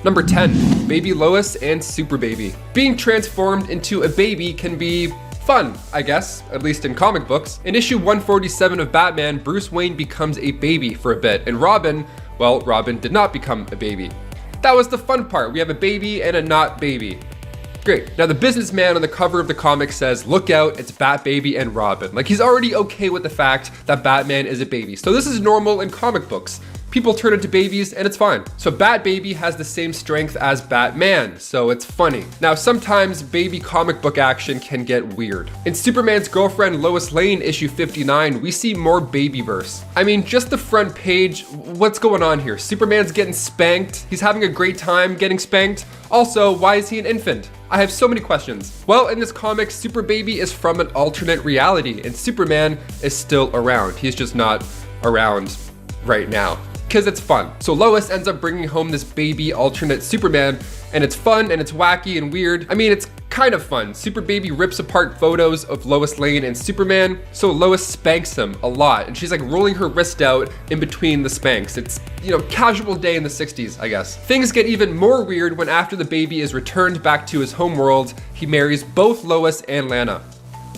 Number 10, Baby Lois and Super Baby. Being transformed into a baby can be fun, I guess, at least in comic books. In issue 147 of Batman, Bruce Wayne becomes a baby for a bit, and Robin, well, Robin did not become a baby. That was the fun part. We have a baby and a not baby. Great. Now the businessman on the cover of the comic says, look out, it's Batbaby and Robin. Like, he's already okay with the fact that Batman is a baby. So this is normal in comic books. People turn into babies and it's fine. So Batbaby has the same strength as Batman, so it's funny. Now sometimes baby comic book action can get weird. In Superman's girlfriend Lois Lane issue 59, we see more babyverse. I mean, just the front page, what's going on here? Superman's getting spanked, he's having a great time getting spanked. Also, why is he an infant? I have so many questions. Well, in this comic, Super Baby is from an alternate reality and Superman is still around. He's just not around right now. Because it's fun. So Lois ends up bringing home this baby alternate Superman, and it's fun and it's wacky and weird. I mean, it's kind of fun. Super Baby rips apart photos of Lois Lane and Superman, so Lois spanks him a lot, and she's like rolling her wrist out in between the spanks. It's, you know, casual day in the 60s, I guess. Things get even more weird when after the baby is returned back to his homeworld, he marries both Lois and Lana.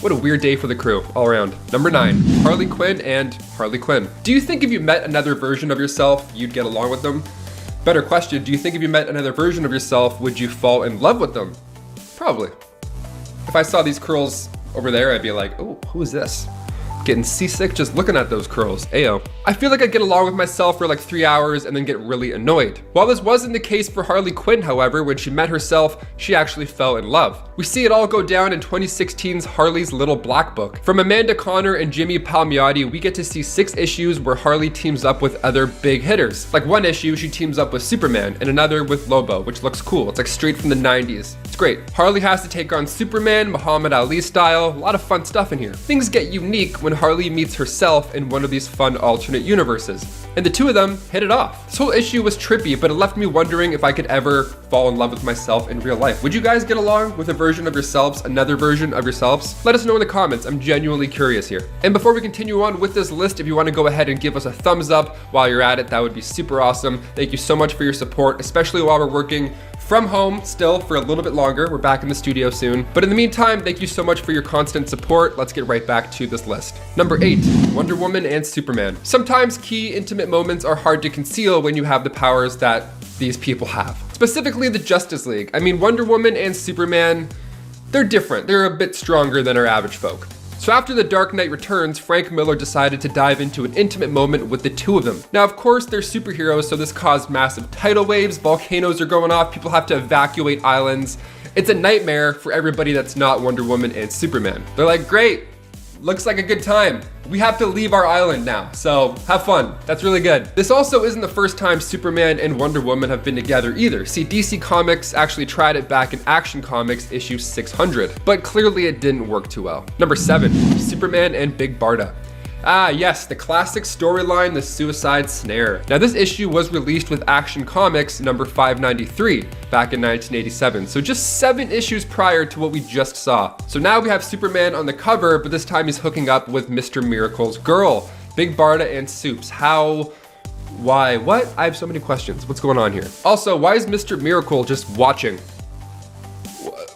What a weird day for the crew, all around. Number 9, Harley Quinn and Harley Quinn. Do you think if you met another version of yourself, you'd get along with them? Better question, do you think if you met another version of yourself, would you fall in love with them? Probably. If I saw these curls over there, I'd be like, oh, who is this? Getting seasick just looking at those curls, ayo. I feel like I'd get along with myself for like 3 hours and then get really annoyed. While this wasn't the case for Harley Quinn, however, when she met herself, she actually fell in love. We see it all go down in 2016's Harley's Little Black Book. From Amanda Conner and Jimmy Palmiotti, we get to see 6 issues where Harley teams up with other big hitters. Like one issue, she teams up with Superman, and another with Lobo, which looks cool. It's like straight from the 90s. It's great. Harley has to take on Superman, Muhammad Ali style, a lot of fun stuff in here. Things get unique when Harley meets herself in one of these fun alternate universes. And the two of them hit it off. This whole issue was trippy, but it left me wondering if I could ever fall in love with myself in real life. Would you guys get along with a version of yourselves, another version of yourselves? Let us know in the comments. I'm genuinely curious here. And before we continue on with this list, if you want to go ahead and give us a thumbs up while you're at it, that would be super awesome. Thank you so much for your support, especially while we're working from home still for a little bit longer. We're back in the studio soon. But in the meantime, thank you so much for your constant support. Let's get right back to this list. Number 8, Wonder Woman and Superman. Sometimes key intimate moments are hard to conceal when you have the powers that these people have. Specifically the Justice League. I mean, Wonder Woman and Superman, they're different. They're a bit stronger than our average folk. So after The Dark Knight Returns, Frank Miller decided to dive into an intimate moment with the two of them. Now, of course, they're superheroes, so this caused massive tidal waves, volcanoes are going off, people have to evacuate islands. It's a nightmare for everybody that's not Wonder Woman and Superman. They're like, great, looks like a good time. We have to leave our island now, so have fun. That's really good. This also isn't the first time Superman and Wonder Woman have been together either. See, DC Comics actually tried it back in Action Comics issue 600, but clearly it didn't work too well. Number 7, Superman and Big Barda. Ah yes, the classic storyline, the Suicide Snare. Now this issue was released with Action Comics number 593 back in 1987, so just 7 issues prior to what we just saw. So now we have Superman on the cover, but this time he's hooking up with Mr. Miracle's girl, Big Barda and Supes. How? Why? What? I have so many questions. What's going on here? Also, why is Mr. Miracle just watching?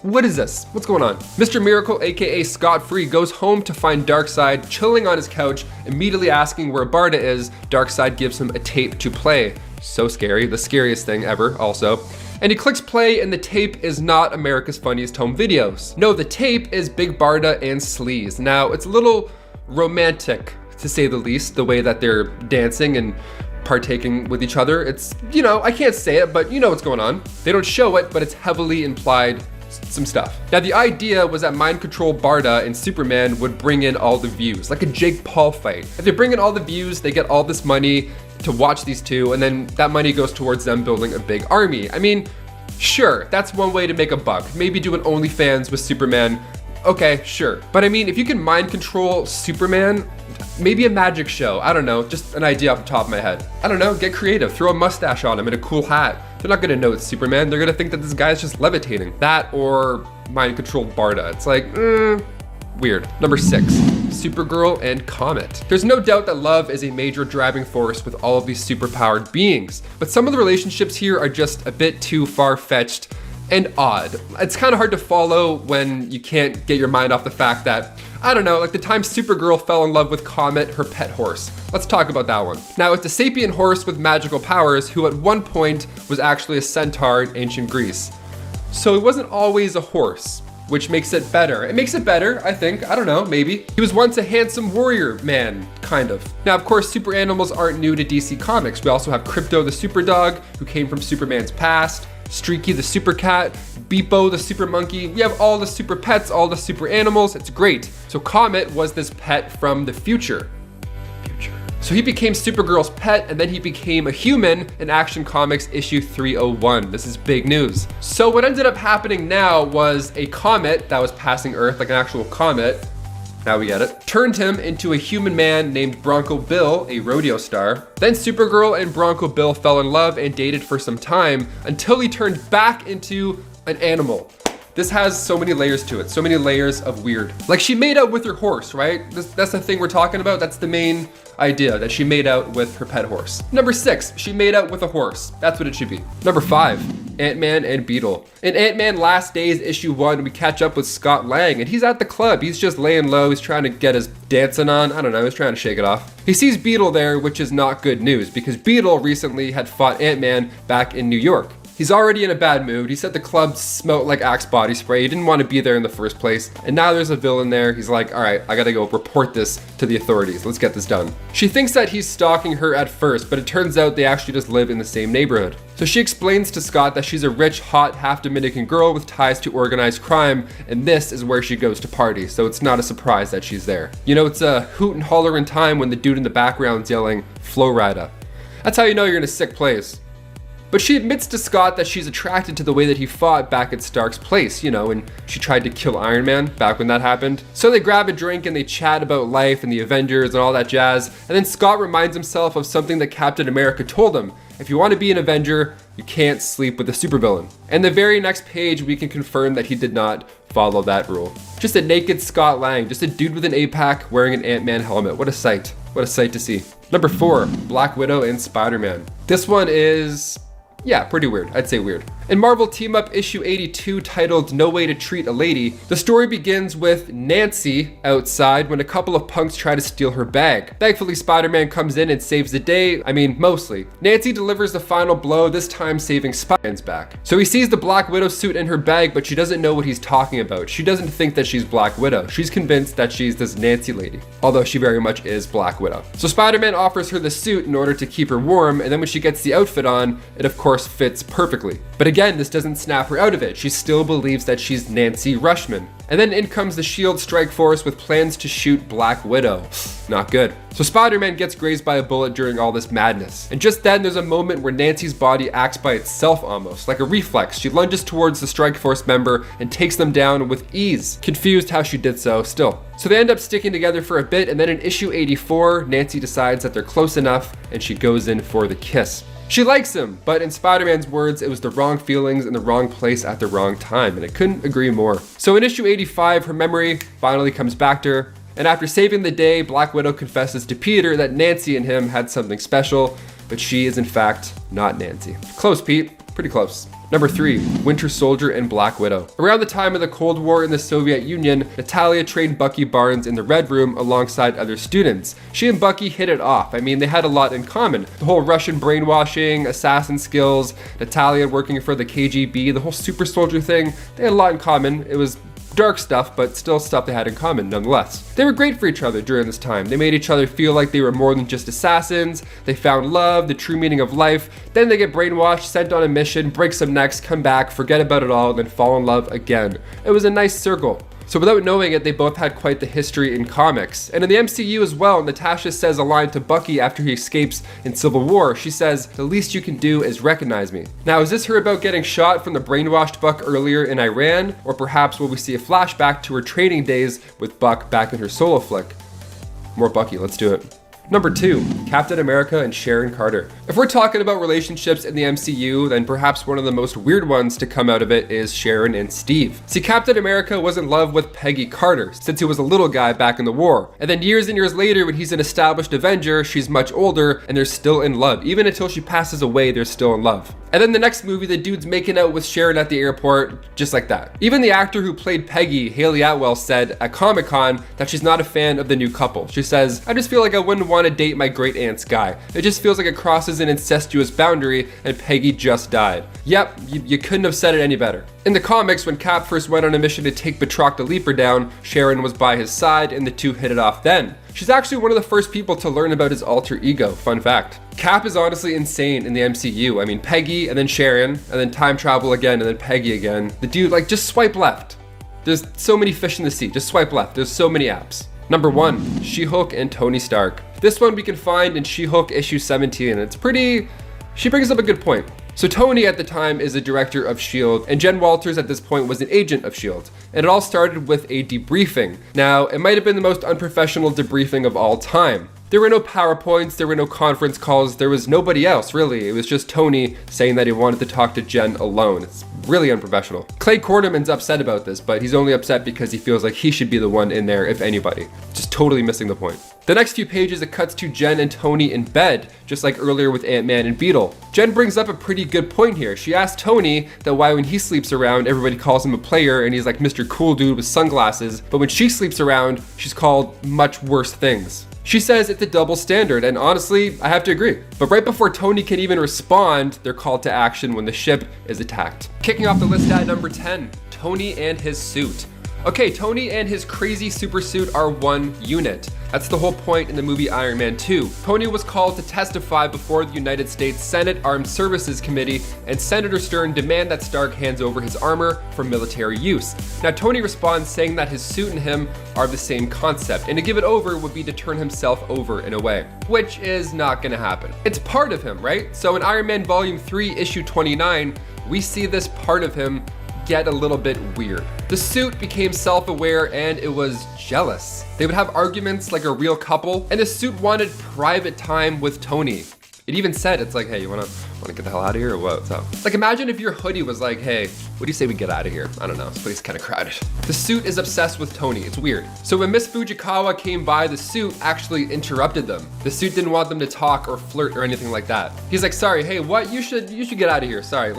What is this? What's going on? Mr. Miracle, aka Scott Free, goes home to find Darkseid chilling on his couch, immediately asking where Barda is. Darkseid gives him a tape to play. So scary, the scariest thing ever, also. And he clicks play, and the tape is not America's Funniest Home Videos. No, the tape is Big Barda and Sleaze. Now, it's a little romantic, to say the least, the way that they're dancing and partaking with each other. It's, you know, I can't say it, but you know what's going on. They don't show it, but it's heavily implied some stuff. Now the idea was that mind control Barda and Superman would bring in all the views, like a Jake Paul fight. If they bring in all the views, they get all this money to watch these two, and then that money goes towards them building a big army. I mean, sure, that's one way to make a buck. Maybe do an OnlyFans with Superman. Okay, sure. But I mean, if you can mind control Superman, maybe a magic show. I don't know, just an idea off the top of my head. I don't know, get creative, throw a mustache on him and a cool hat. They're not gonna know it's Superman. They're gonna think that this guy's just levitating. That or mind control Barda. It's like, weird. Number 6, Supergirl and Comet. There's no doubt that love is a major driving force with all of these superpowered beings, but some of the relationships here are just a bit too far-fetched and odd. It's kind of hard to follow when you can't get your mind off the fact that, I don't know, like the time Supergirl fell in love with Comet, her pet horse. Let's talk about that one. Now, it's a sapient horse with magical powers who at one point was actually a centaur in ancient Greece. So he wasn't always a horse, which makes it better. It makes it better, I think. I don't know, maybe. He was once a handsome warrior man, kind of. Now, of course, super animals aren't new to DC Comics. We also have Krypto the super dog, who came from Superman's past, Streaky the super cat, Beepo the super monkey. We have all the super pets, all the super animals. It's great. So Comet was this pet from the future. So he became Supergirl's pet, and then he became a human in Action Comics issue 301. This is big news. So what ended up happening now was a comet that was passing Earth, like an actual comet, now we get it, turned him into a human man named Bronco Bill, a rodeo star. Then Supergirl and Bronco Bill fell in love and dated for some time until he turned back into an animal. This has so many layers to it, so many layers of weird. Like, she made out with her horse, right? That's the thing we're talking about. That's the main idea, that she made out with her pet horse. Number 6, she made out with a horse. That's what it should be. Number 5, Ant-Man and Beetle. In Ant-Man Last Days issue 1, we catch up with Scott Lang, and he's at the club. He's just laying low. He's trying to get his dancing on. I don't know, he's trying to shake it off. He sees Beetle there, which is not good news because Beetle recently had fought Ant-Man back in New York. He's already in a bad mood. He said the club smelled like Axe body spray. He didn't want to be there in the first place. And now there's a villain there. He's like, all right, I gotta go report this to the authorities. Let's get this done. She thinks that he's stalking her at first, but it turns out they actually just live in the same neighborhood. So she explains to Scott that she's a rich, hot, half Dominican girl with ties to organized crime, and this is where she goes to party, so it's not a surprise that she's there. You know, it's a hoot and holler in time when the dude in the background's yelling, Florida. That's how you know you're in a sick place. But she admits to Scott that she's attracted to the way that he fought back at Stark's place, you know, when she tried to kill Iron Man back when that happened. So they grab a drink and they chat about life and the Avengers and all that jazz. And then Scott reminds himself of something that Captain America told him. If you want to be an Avenger, you can't sleep with a supervillain. And the very next page, we can confirm that he did not follow that rule. Just a naked Scott Lang, just a dude with an APAC wearing an Ant-Man helmet. What a sight. What a sight to see. Number 4, Black Widow and Spider-Man. This one is, yeah, pretty weird. I'd say weird. In Marvel Team Up issue 82 titled No Way to Treat a Lady, the story begins with Nancy outside when a couple of punks try to steal her bag. Thankfully, Spider-Man comes in and saves the day. I mean, mostly. Nancy delivers the final blow, this time saving Spider-Man's back. So he sees the Black Widow suit in her bag, but she doesn't know what he's talking about. She doesn't think that she's Black Widow. She's convinced that she's this Nancy lady, although she very much is Black Widow. So Spider-Man offers her the suit in order to keep her warm, and then when she gets the outfit on, it of course fits perfectly. But again, this doesn't snap her out of it. She still believes that she's Nancy Rushman. And then in comes the S.H.I.E.L.D. strike force with plans to shoot Black Widow. Not good. So Spider-Man gets grazed by a bullet during all this madness. And just then there's a moment where Nancy's body acts by itself almost, like a reflex. She lunges towards the strike force member and takes them down with ease. Confused how she did so still. So they end up sticking together for a bit, and then in issue 84, Nancy decides that they're close enough and she goes in for the kiss. She likes him, but in Spider-Man's words, it was the wrong feelings in the wrong place at the wrong time, and I couldn't agree more. So in issue 85, her memory finally comes back to her, and after saving the day, Black Widow confesses to Peter that Nancy and him had something special, but she is in fact not Nancy. Close, Pete. Pretty close. Number 3, Winter Soldier and Black Widow. Around the time of the Cold War in the Soviet Union, Natalia trained Bucky Barnes in the Red Room alongside other students. She and Bucky hit it off. I mean, they had a lot in common. The whole Russian brainwashing, assassin skills, Natalia working for the KGB, the whole super soldier thing, they had a lot in common. It was dark stuff, but still stuff they had in common nonetheless. They were great for each other during this time. They made each other feel like they were more than just assassins. They found love, the true meaning of life. Then they get brainwashed, sent on a mission, break some necks, come back, forget about it all, and then fall in love again. It was a nice circle. So without knowing it, they both had quite the history in comics. And in the MCU as well, Natasha says a line to Bucky after he escapes in Civil War. She says, "The least you can do is recognize me." Now, is this her about getting shot from the brainwashed Buck earlier in Iran? Or perhaps will we see a flashback to her training days with Buck back in her solo flick? More Bucky, let's do it. Number 2, Captain America and Sharon Carter. If we're talking about relationships in the MCU, then perhaps one of the most weird ones to come out of it is Sharon and Steve. See, Captain America was in love with Peggy Carter since he was a little guy back in the war. And then years and years later, when he's an established Avenger, she's much older and they're still in love. Even until she passes away, they're still in love. And then the next movie, the dude's making out with Sharon at the airport, just like that. Even the actor who played Peggy, Haley Atwell, said at Comic-Con that she's not a fan of the new couple. She says, "I just feel like I wouldn't want to date my great aunt's guy. It just feels like it crosses an incestuous boundary, and Peggy just died." Yep, you couldn't have said it any better. In the comics, when Cap first went on a mission to take Batroc the Leaper down, Sharon was by his side and the two hit it off then. She's actually one of the first people to learn about his alter ego, fun fact. Cap is honestly insane in the MCU. I mean, Peggy and then Sharon, and then time travel again, and then Peggy again. The dude, like, just swipe left. There's so many fish in the sea, just swipe left. There's so many apps. Number 1, She-Hulk and Tony Stark. This one we can find in She-Hulk issue 17, and it's pretty, she brings up a good point. So Tony at the time is a director of S.H.I.E.L.D. and Jen Walters at this point was an agent of S.H.I.E.L.D. And it all started with a debriefing. Now, it might have been the most unprofessional debriefing of all time. There were no PowerPoints, there were no conference calls, there was nobody else really. It was just Tony saying that he wanted to talk to Jen alone. It's really unprofessional. Clay Quarterman's upset about this, but he's only upset because he feels like he should be the one in there, if anybody. Just totally missing the point. The next few pages, it cuts to Jen and Tony in bed, just like earlier with Ant-Man and Beetle. Jen brings up a pretty good point here. She asked Tony that why when he sleeps around, everybody calls him a player and he's like Mr. Cool Dude with sunglasses, but when she sleeps around, she's called much worse things. She says it's a double standard, and honestly, I have to agree. But right before Tony can even respond, they're called to action when the ship is attacked. Kicking off the list at number 10, Tony and his suit. Okay, Tony and his crazy super suit are one unit. That's the whole point in the movie Iron Man 2. Tony was called to testify before the United States Senate Armed Services Committee, and Senator Stern demand that Stark hands over his armor for military use. Now Tony responds saying that his suit and him are the same concept, and to give it over would be to turn himself over in a way, which is not gonna happen. It's part of him, right? So in Iron Man Volume 3, issue 29, we see this part of him get a little bit weird. The suit became self-aware and it was jealous. They would have arguments like a real couple, and the suit wanted private time with Tony. It even said, it's like, hey, you wanna get the hell out of here or what? What's up? Like, imagine if your hoodie was like, hey, what do you say we get out of here? I don't know, this place is kind of crowded. The suit is obsessed with Tony, it's weird. So when Miss Fujikawa came by, the suit actually interrupted them. The suit didn't want them to talk or flirt or anything like that. He's like, sorry, hey, what? You should get out of here. Sorry,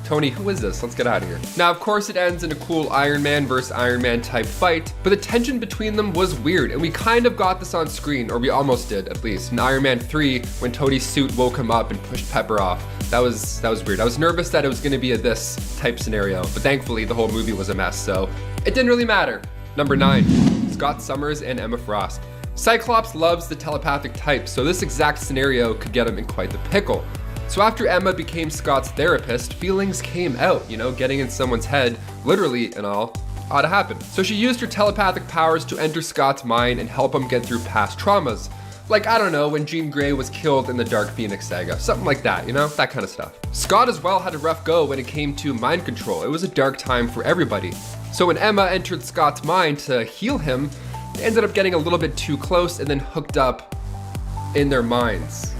Tony, who is this? Let's get out of here. Now, of course, it ends in a cool Iron Man versus Iron Man type fight, but the tension between them was weird, and we kind of got this on screen, or we almost did, at least, in Iron Man 3, when Tony's suit woke him up and pushed Pepper off. That was weird. I was nervous that it was gonna be a this type scenario, but thankfully the whole movie was a mess, so it didn't really matter. Number 9, Scott Summers and Emma Frost. Cyclops loves the telepathic type, so this exact scenario could get him in quite the pickle. So after Emma became Scott's therapist, feelings came out, getting in someone's head, literally and all, ought to happen. So she used her telepathic powers to enter Scott's mind and help him get through past traumas. Like, I don't know, when Jean Grey was killed in the Dark Phoenix saga. Something like that, that kind of stuff. Scott as well had a rough go when it came to mind control. It was a dark time for everybody. So when Emma entered Scott's mind to heal him, they ended up getting a little bit too close and then hooked up in their minds.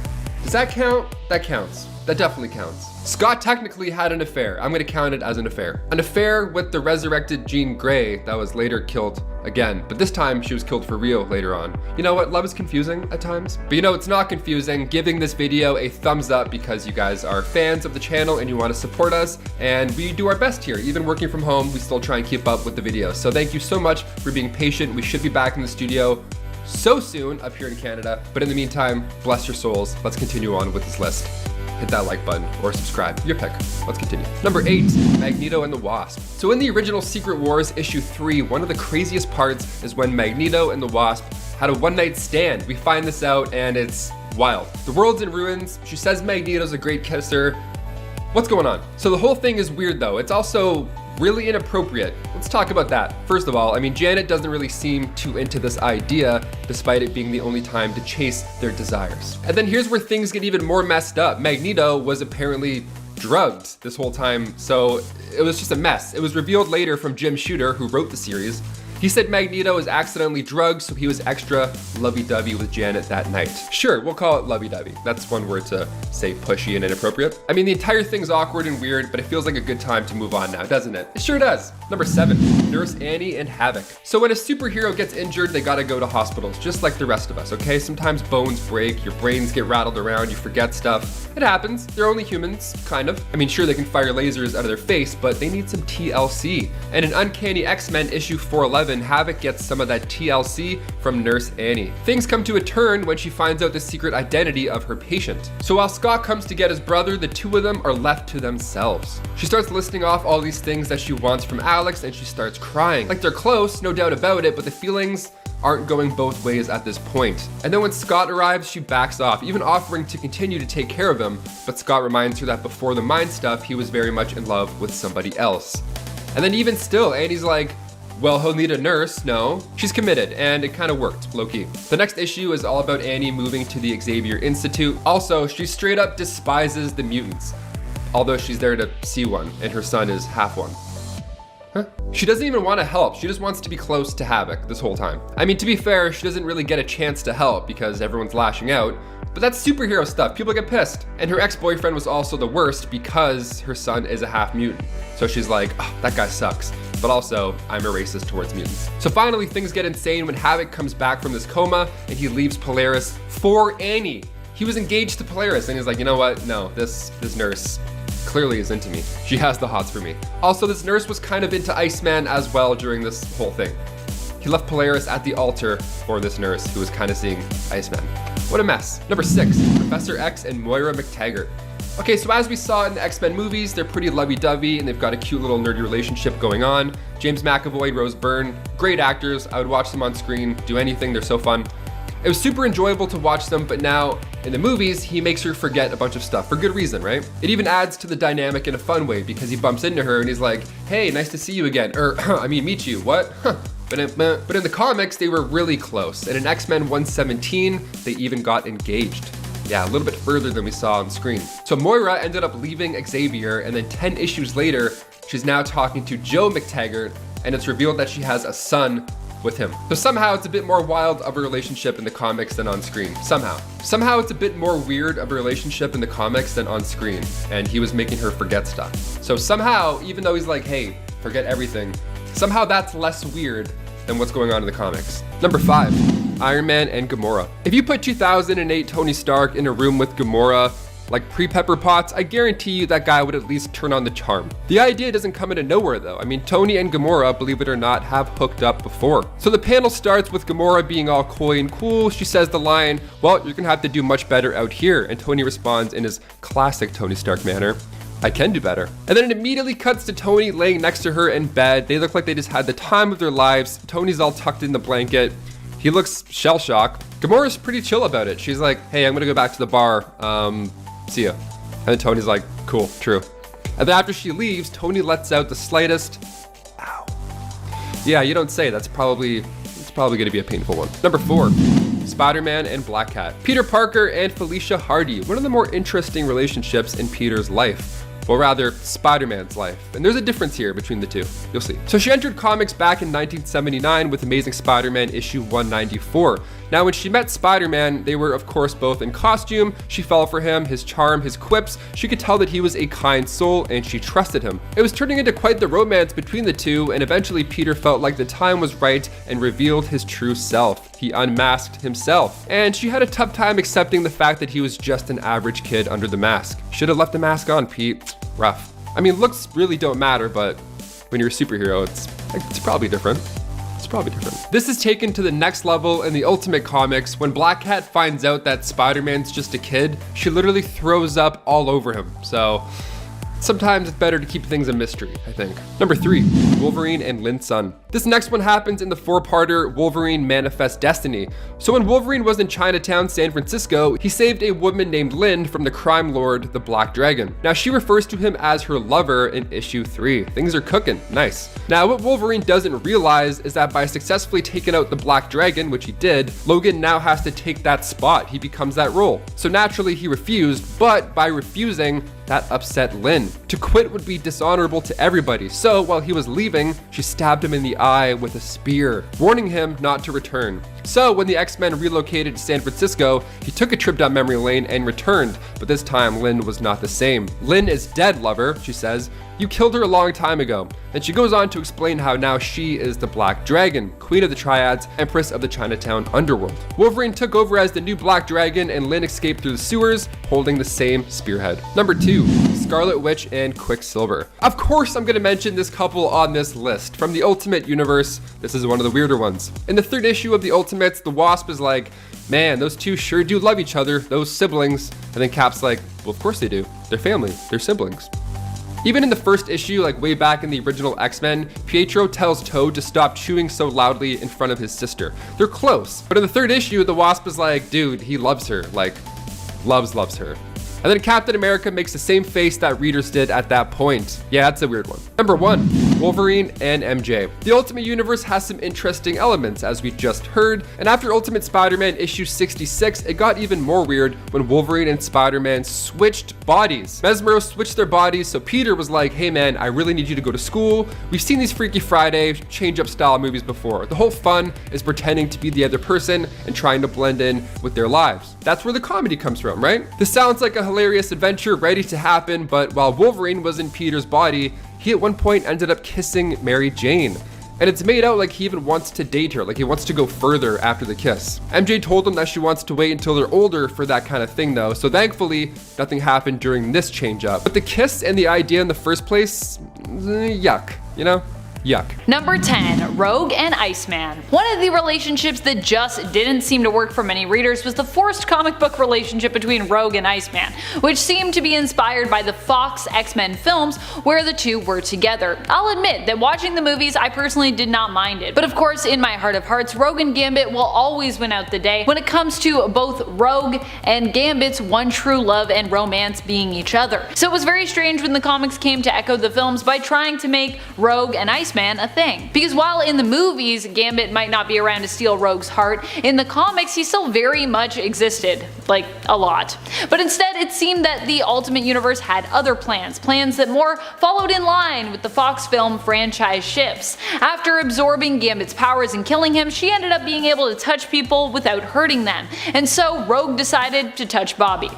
Does that count? That counts. That definitely counts. Scott technically had an affair. I'm gonna count it as an affair. An affair with the resurrected Jean Grey that was later killed again, but this time she was killed for real later on. You know what? Love is confusing at times, but it's not confusing. Giving this video a thumbs up because you guys are fans of the channel and you want to support us, and we do our best here. Even working from home, we still try and keep up with the videos. So thank you so much for being patient. We should be back in the studio so soon up here in Canada, but in the meantime, bless your souls. Let's continue on with this list. Hit that like button or subscribe, your pick. Let's continue. Number 8, Magneto and the Wasp. So in the original Secret Wars issue 3, one of the craziest parts is when Magneto and the Wasp had a one-night stand. We find this out and it's wild. The world's in ruins. She says Magneto's a great kisser. What's going on? So the whole thing is weird though. It's also really inappropriate. Let's talk about that. First of all, Janet doesn't really seem too into this idea, despite it being the only time to chase their desires. And then here's where things get even more messed up. Magneto was apparently drugged this whole time, so it was just a mess. It was revealed later from Jim Shooter, who wrote the series, He said Magneto was accidentally drugged, so he was extra lovey-dovey with Janet that night. Sure, we'll call it lovey-dovey. That's one word to say pushy and inappropriate. I mean, the entire thing's awkward and weird, but it feels like a good time to move on now, doesn't it? It sure does. Number 7, Nurse Annie and Havok. So when a superhero gets injured, they gotta go to hospitals, just like the rest of us, okay? Sometimes bones break, your brains get rattled around, you forget stuff. It happens. They're only humans, kind of. I mean, sure, they can fire lasers out of their face, but they need some TLC. And in Uncanny X-Men issue 411, Havok gets some of that TLC from Nurse Annie. Things come to a turn when she finds out the secret identity of her patient. So while Scott comes to get his brother, the two of them are left to themselves. She starts listing off all these things that she wants from Alex, and she starts crying. Like, they're close, no doubt about it, but the feelings aren't going both ways at this point. And then when Scott arrives, she backs off, even offering to continue to take care of him, but Scott reminds her that before the mind stuff, he was very much in love with somebody else. And then even still, Annie's like, well, he'll need a nurse. No, she's committed, and it kind of worked, low-key. The next issue is all about Annie moving to the Xavier Institute. Also, she straight up despises the mutants, although she's there to see one, and her son is half one. Huh? She doesn't even want to help. She just wants to be close to Havok this whole time. I mean, to be fair, she doesn't really get a chance to help because everyone's lashing out, but that's superhero stuff. People get pissed. And her ex-boyfriend was also the worst because her son is a half mutant. So she's like, oh, that guy sucks. But also, I'm a racist towards mutants. So finally, things get insane when Havok comes back from this coma and he leaves Polaris for Annie. He was engaged to Polaris and he's like, you know what? No, this nurse clearly is into me. She has the hots for me. Also, this nurse was kind of into Iceman as well during this whole thing. He left Polaris at the altar for this nurse who was kind of seeing Iceman. What a mess. Number 6, Professor X and Moira MacTaggert. Okay, so as we saw in the X-Men movies, they're pretty lovey-dovey and they've got a cute little nerdy relationship going on. James McAvoy, Rose Byrne, great actors. I would watch them on screen, do anything, they're so fun. It was super enjoyable to watch them, but now in the movies, he makes her forget a bunch of stuff for good reason, right? It even adds to the dynamic in a fun way because he bumps into her and he's like, hey, nice to see you again. Meet you, what? But in the comics, they were really close. And in X-Men 117, they even got engaged. Yeah, a little bit further than we saw on screen. So Moira ended up leaving Xavier, and then 10 issues later, she's now talking to Joe MacTaggert, and it's revealed that she has a son with him. So somehow it's a bit more wild of a relationship in the comics than on screen. Somehow it's a bit more weird of a relationship in the comics than on screen, and he was making her forget stuff. So somehow, even though he's like, hey, forget everything, somehow that's less weird than what's going on in the comics. Number 5, Iron Man and Gamora. If you put 2008 Tony Stark in a room with Gamora, like pre-Pepper Potts, I guarantee you that guy would at least turn on the charm. The idea doesn't come out of nowhere though. I mean, Tony and Gamora, believe it or not, have hooked up before. So the panel starts with Gamora being all coy and cool. She says the line, well, you're gonna have to do much better out here. And Tony responds in his classic Tony Stark manner, I can do better. And then it immediately cuts to Tony laying next to her in bed. They look like they just had the time of their lives. Tony's all tucked in the blanket. He looks shell-shocked. Gamora's pretty chill about it. She's like, hey, I'm gonna go back to the bar. See ya. And then Tony's like, cool, true. And then after she leaves, Tony lets out the slightest, ow. Yeah, you don't say. It's probably gonna be a painful one. Number 4, Spider-Man and Black Cat. Peter Parker and Felicia Hardy, one of the more interesting relationships in Peter's life. Well, rather, Spider-Man's life. And there's a difference here between the two. You'll see. So she entered comics back in 1979 with Amazing Spider-Man issue 194. Now, when she met Spider-Man, they were, of course, both in costume. She fell for him, his charm, his quips. She could tell that he was a kind soul, and she trusted him. It was turning into quite the romance between the two, and eventually Peter felt like the time was right and revealed his true self. He unmasked himself. And she had a tough time accepting the fact that he was just an average kid under the mask. Should have left the mask on, Pete. Rough. I mean, looks really don't matter, but when you're a superhero, it's probably different. This is taken to the next level in the Ultimate Comics. When Black Cat finds out that Spider-Man's just a kid, she literally throws up all over him. So sometimes it's better to keep things a mystery, I think. Number 3, Wolverine and Lin Sun. This next one happens in the 4-parter Wolverine Manifest Destiny. So when Wolverine was in Chinatown, San Francisco, he saved a woman named Lin from the crime lord, the Black Dragon. Now she refers to him as her lover in issue 3. Things are cooking, nice. Now what Wolverine doesn't realize is that by successfully taking out the Black Dragon, which he did, Logan now has to take that spot. He becomes that role. So naturally he refused, but by refusing, that upset Lin. To quit would be dishonorable to everybody. So while he was leaving, she stabbed him in the the eye with a spear, warning him not to return. So when the X-Men relocated to San Francisco, he took a trip down memory lane and returned, but this time Lin was not the same. "Lin is dead, lover," she says. "You killed her a long time ago." And she goes on to explain how now she is the Black Dragon, Queen of the Triads, Empress of the Chinatown underworld. Wolverine took over as the new Black Dragon, and Lin escaped through the sewers, holding the same spearhead. Number 2, Scarlet Witch and Quicksilver. Of course I'm gonna mention this couple on this list. From the Ultimate Universe, this is one of the weirder ones. In the 3rd issue of the Ultimates, the Wasp is like, "Man, those two sure do love each other, those siblings." And then Cap's like, "Well, of course they do. They're family, they're siblings." Even in the 1st issue, like way back in the original X-Men, Pietro tells Toad to stop chewing so loudly in front of his sister. They're close. But in the 3rd issue, the Wasp is like, dude, he loves her. Like, loves her. And then Captain America makes the same face that readers did at that point. Yeah, that's a weird one. Number 1, Wolverine and MJ. The Ultimate Universe has some interesting elements, as we just heard, and after Ultimate Spider-Man issue 66, it got even more weird when Wolverine and Spider-Man switched bodies. Mesmero switched their bodies, so Peter was like, "Hey man, I really need you to go to school. We've seen these Freaky Friday change-up style movies before. The whole fun is pretending to be the other person and trying to blend in with their lives." That's where the comedy comes from, right? This sounds like a hilarious adventure ready to happen, but while Wolverine was in Peter's body, he at one point ended up kissing Mary Jane. And it's made out like he even wants to date her, like he wants to go further after the kiss. MJ told him that she wants to wait until they're older for that kind of thing though, so thankfully nothing happened during this change up. But the kiss and the idea in the first place, yuck, you know? Yuck. Number 10, Rogue and Iceman. One of the relationships that just didn't seem to work for many readers was the forced comic book relationship between Rogue and Iceman, which seemed to be inspired by the Fox X-Men films where the two were together. I'll admit that watching the movies I personally did not mind it, but of course in my heart of hearts Rogue and Gambit will always win out the day when it comes to both Rogue and Gambit's one true love and romance being each other. So it was very strange when the comics came to echo the films by trying to make Rogue and Iceman a thing. Because while in the movies Gambit might not be around to steal Rogue's heart, in the comics he still very much existed. Like, a lot. But instead it seemed that the Ultimate Universe had other plans that more followed in line with the Fox film franchise ships. After absorbing Gambit's powers and killing him, she ended up being able to touch people without hurting them. And so Rogue decided to touch Bobby.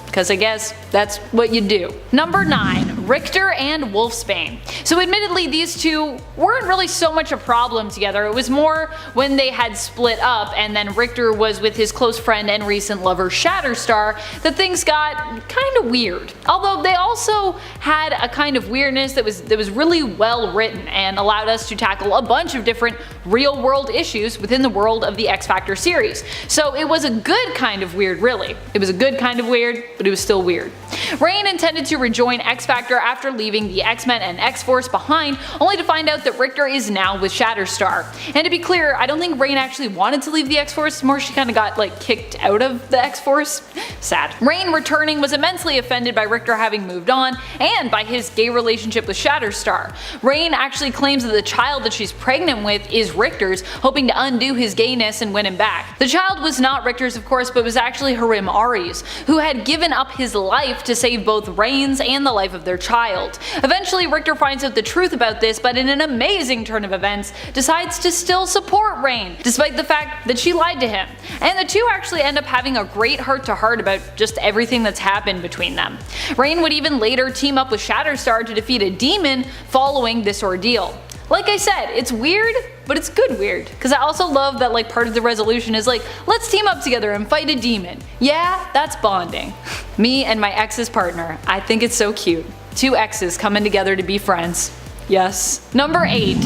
Because I guess that's what you do. Number 9, Rictor and Wolfsbane. So admittedly these two weren't really so much a problem together, it was more when they had split up and then Rictor was with his close friend and recent lover Shatterstar that things got kind of weird. Although they also had a kind of weirdness that was really well written and allowed us to tackle a bunch of different real world issues within the world of the X-Factor series. So it was a good kind of weird really. It was a good kind of weird, but it was still weird. Reign intended to rejoin X-Factor after leaving the X-Men and X-Force behind, only to find out that Rictor is now with Shatterstar. And to be clear, I don't think Reign actually wanted to leave the X-Force, more she kinda got like kicked out of the X-Force. Sad. Reign returning was immensely offended by Rictor having moved on, and by his gay relationship with Shatterstar. Reign actually claims that the child that she's pregnant with is Rictor's, hoping to undo his gayness and win him back. The child was not Rictor's of course, but was actually Harim Ari's, who had given up his life to save both Reign's and the life of their child. Eventually Rictor finds out the truth about this, but in an amazing turn of events decides to still support Reign, despite the fact that she lied to him. And the two actually end up having a great heart-to-heart about just everything that's happened between them. Reign would even later team up with Shatterstar to defeat a demon following this ordeal. Like I said, it's weird, but it's good weird. Cause I also love that like part of the resolution is like, let's team up together and fight a demon. Yeah, that's bonding. Me and my ex's partner. I think it's so cute. Two exes coming together to be friends. Yes. Number 8,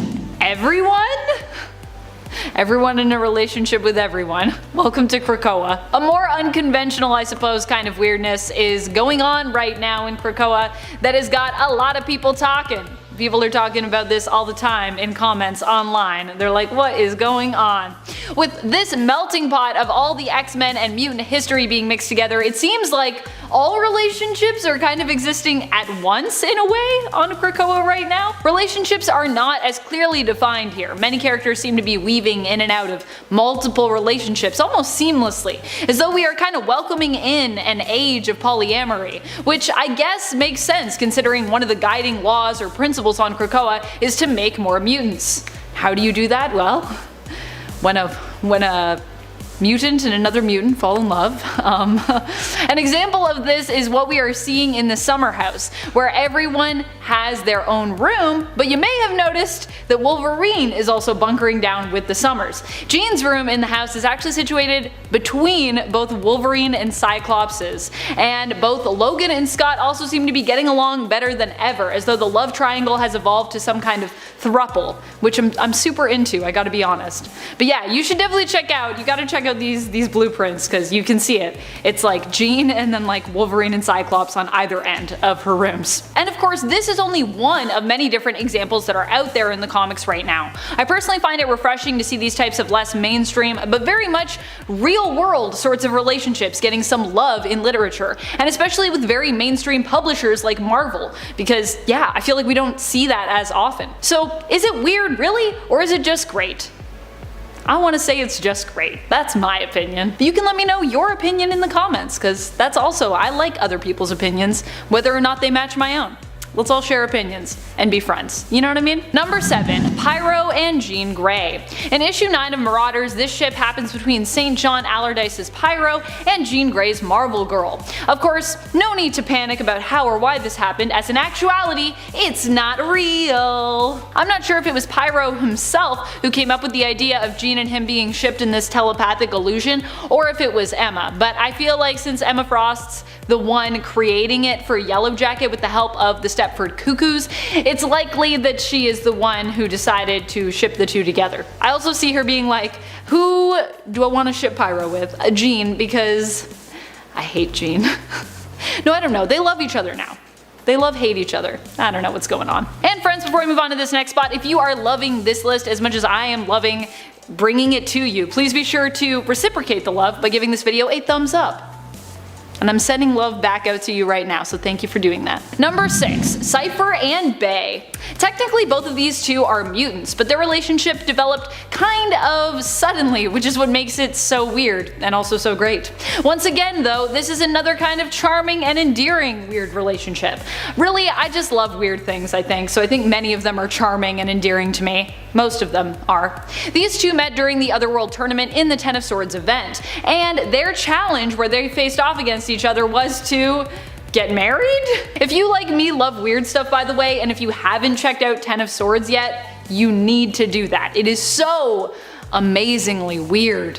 everyone? Everyone in a relationship with everyone. Welcome to Krakoa. A more unconventional, I suppose, kind of weirdness is going on right now in Krakoa that has got a lot of people talking. People are talking about this all the time in comments online. They're like, what is going on? With this melting pot of all the X-Men and mutant history being mixed together, it seems like all relationships are kind of existing at once in a way on Krakoa right now. Relationships are not as clearly defined here. Many characters seem to be weaving in and out of multiple relationships almost seamlessly, as though we are kind of welcoming in an age of polyamory, which I guess makes sense considering one of the guiding laws or principles on Krakoa is to make more mutants. How do you do that? Well, when a mutant and another mutant fall in love. An example of this is what we are seeing in the summer house, where everyone has their own room, but you may have noticed that Wolverine is also bunkering down with the Summers. Jean's room in the house is actually situated between both Wolverine and Cyclops's, and both Logan and Scott also seem to be getting along better than ever, as though the love triangle has evolved to some kind of throuple, which I'm super into, I gotta be honest. But yeah, you should definitely check out, you gotta check out these blueprints, because you can see it. It's like Jean and then like Wolverine and Cyclops on either end of her rooms. And of course, this is only one of many different examples that are out there in the comics right now. I personally find it refreshing to see these types of less mainstream, but very much real world sorts of relationships getting some love in literature, and especially with very mainstream publishers like Marvel, because yeah, I feel like we don't see that as often. So is it weird really, or is it just great? I want to say it's just great. That's my opinion. But you can let me know your opinion in the comments, because that's also, I like other people's opinions, whether or not they match my own. Let's all share opinions and be friends. You know what I mean? Number 7. Pyro and Jean Grey. In issue 9 of Marauders, this ship happens between St. John Allardyce's Pyro and Jean Grey's Marvel Girl. Of course, no need to panic about how or why this happened, as in actuality, it's not real. I'm not sure if it was Pyro himself who came up with the idea of Jean and him being shipped in this telepathic illusion, or if it was Emma, but I feel like since Emma Frost's the one creating it for Yellow Jacket with the help of the Stepford Cuckoos, it's likely that she is the one who decided to ship the two together. I also see her being like, who do I want to ship Pyro with? Jean, because I hate Jean. No, I don't know, they love each other now. They hate each other. I don't know what's going on. And friends, before we move on to this next spot, if you are loving this list as much as I am loving bringing it to you, please be sure to reciprocate the love by giving this video a thumbs up. And I'm sending love back out to you right now, so thank you for doing that. Number 6. Cypher and Bei. Technically both of these two are mutants, but their relationship developed kind of suddenly, which is what makes it so weird and also so great. Once again though, this is another kind of charming and endearing weird relationship. Really, I just love weird things, I think, so I think many of them are charming and endearing to me. Most of them are. These two met during the Otherworld tournament in the Ten of Swords event, and their challenge where they faced off against each other was to get married? If you like me love weird stuff, by the way, and if you haven't checked out Ten of Swords yet, you need to do that. It is so amazingly weird.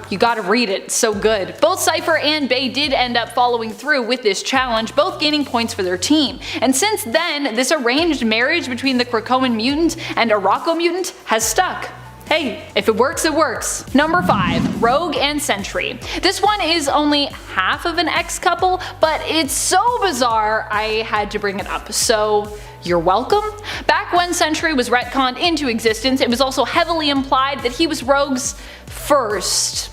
You gotta read it, it's so good. Both Cypher and Bei did end up following through with this challenge, both gaining points for their team. And since then, this arranged marriage between the Krakoan mutant and a Rocco mutant has stuck. Hey, if it works, it works. Number 5. Rogue and Sentry. This one is only half of an ex-couple, but it's so bizarre I had to bring it up, so you're welcome. Back when Sentry was retconned into existence, it was also heavily implied that he was Rogue's first.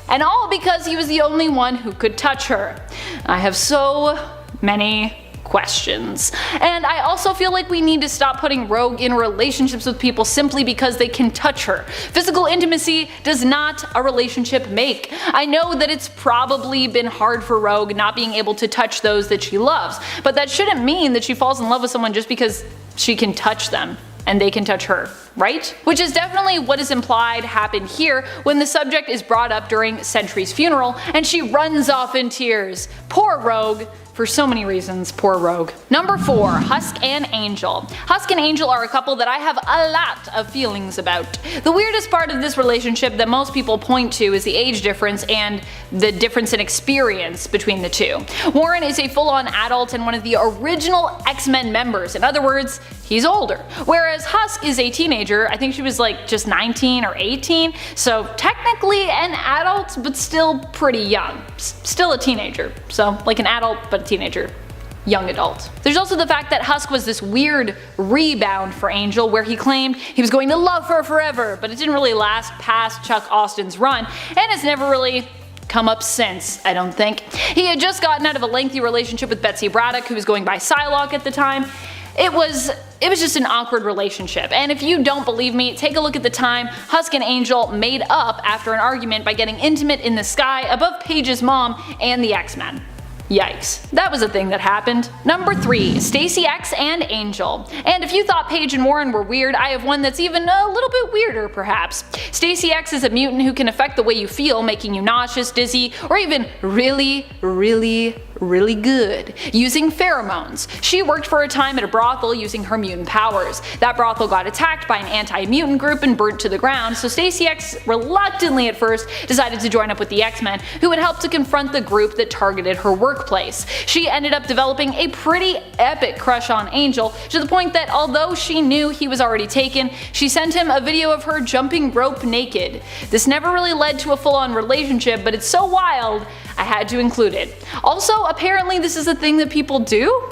And all because he was the only one who could touch her. I have so many questions. And I also feel like we need to stop putting Rogue in relationships with people simply because they can touch her. Physical intimacy does not a relationship make. I know that it's probably been hard for Rogue not being able to touch those that she loves, but that shouldn't mean that she falls in love with someone just because she can touch them and they can touch her, right? Which is definitely what is implied happened here when the subject is brought up during Sentry's funeral and she runs off in tears. Poor Rogue. For so many reasons, poor Rogue. Number 4. Husk and Angel. Husk and Angel are a couple that I have a lot of feelings about. The weirdest part of this relationship that most people point to is the age difference and the difference in experience between the two. Warren is a full-on adult and one of the original X-Men members. In other words, he's older. Whereas Husk is a teenager. I think she was like just 19 or 18, so technically an adult but still pretty young. Still a teenager, so like an adult but a teenager. Young adult. There's also the fact that Husk was this weird rebound for Angel where he claimed he was going to love her forever, but it didn't really last past Chuck Austin's run, and it's never really come up since, I don't think. He had just gotten out of a lengthy relationship with Betsy Braddock, who was going by Psylocke at the time. It was just an awkward relationship, and if you don't believe me, take a look at the time Husk and Angel made up after an argument by getting intimate in the sky above Paige's mom and the X-Men. Yikes. That was a thing that happened. Number 3, Stacy X and Angel. And if you thought Paige and Warren were weird, I have one that's even a little bit weirder perhaps. Stacy X is a mutant who can affect the way you feel, making you nauseous, dizzy, or even really good, using pheromones. She worked for a time at a brothel using her mutant powers. That brothel got attacked by an anti-mutant group and burnt to the ground, so Stacy X reluctantly at first decided to join up with the X-Men, who would help to confront the group that targeted her workplace. She ended up developing a pretty epic crush on Angel, to the point that although she knew he was already taken, she sent him a video of her jumping rope naked. This never really led to a full-on relationship, but it's so wild I had to include it. Also, apparently this is a thing that people do.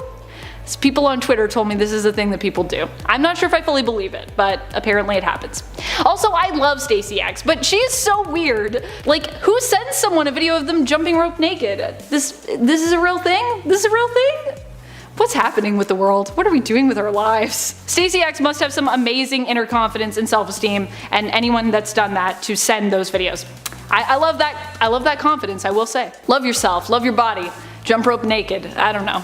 People on Twitter told me this is a thing that people do. I'm not sure if I fully believe it, but apparently it happens. Also, I love Stacy X, but she is so weird. Like, who sends someone a video of them jumping rope naked? This is a real thing? This is a real thing? What's happening with the world? What are we doing with our lives? Stacy X must have some amazing inner confidence and self-esteem, and anyone that's done that to send those videos. I love that. I love that confidence, I will say. Love yourself, love your body, jump rope naked. I don't know.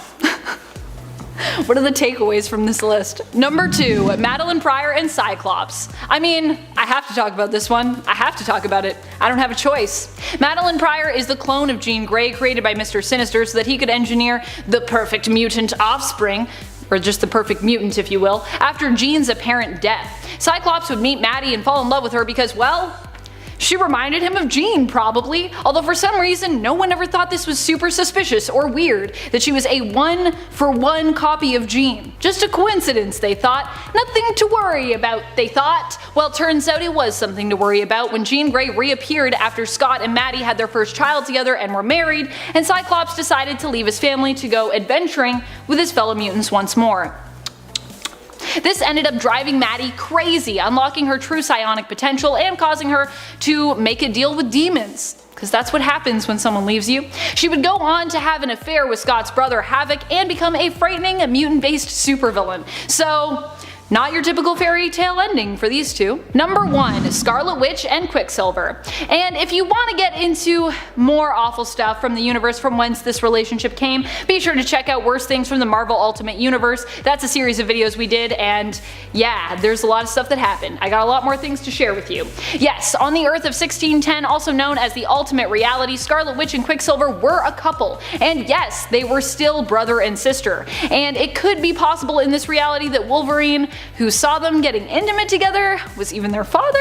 What are the takeaways from this list? Number 2, Madeline Pryor and Cyclops. I mean, I have to talk about this one. I have to talk about it. I don't have a choice. Madeline Pryor is the clone of Jean Grey created by Mr. Sinister so that he could engineer the perfect mutant offspring, or just the perfect mutant if you will, after Jean's apparent death. Cyclops would meet Maddie and fall in love with her because, well, she reminded him of Jean, probably, although for some reason no one ever thought this was super suspicious or weird that she was a one-for-one copy of Jean. Just a coincidence, they thought. Nothing to worry about, they thought. Well, turns out it was something to worry about when Jean Grey reappeared after Scott and Maddie had their first child together and were married, and Cyclops decided to leave his family to go adventuring with his fellow mutants once more. This ended up driving Maddie crazy, unlocking her true psionic potential and causing her to make a deal with demons. Because that's what happens when someone leaves you. She would go on to have an affair with Scott's brother Havok and become a frightening mutant-based supervillain. So, not your typical fairy tale ending for these two. Number 1, Scarlet Witch and Quicksilver. And if you want to get into more awful stuff from the universe from whence this relationship came, be sure to check out Worst Things from the Marvel Ultimate Universe. That's a series of videos we did, and yeah, there's a lot of stuff that happened. I got a lot more things to share with you. Yes, on the Earth of 1610, also known as the Ultimate Reality, Scarlet Witch and Quicksilver were a couple. And yes, they were still brother and sister. And it could be possible in this reality that Wolverine, who saw them getting intimate together, was even their father.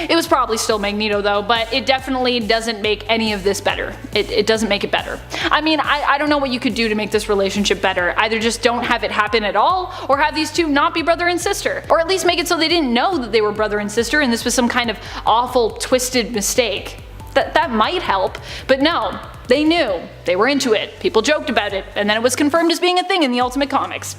It was probably still Magneto though, but it definitely doesn't make any of this better. It doesn't make it better. I mean, I don't know what you could do to make this relationship better. Either just don't have it happen at all, or have these two not be brother and sister. Or at least make it so they didn't know that they were brother and sister and this was some kind of awful, twisted mistake. That might help, but no. They knew. They were into it. People joked about it, and then it was confirmed as being a thing in the Ultimate Comics.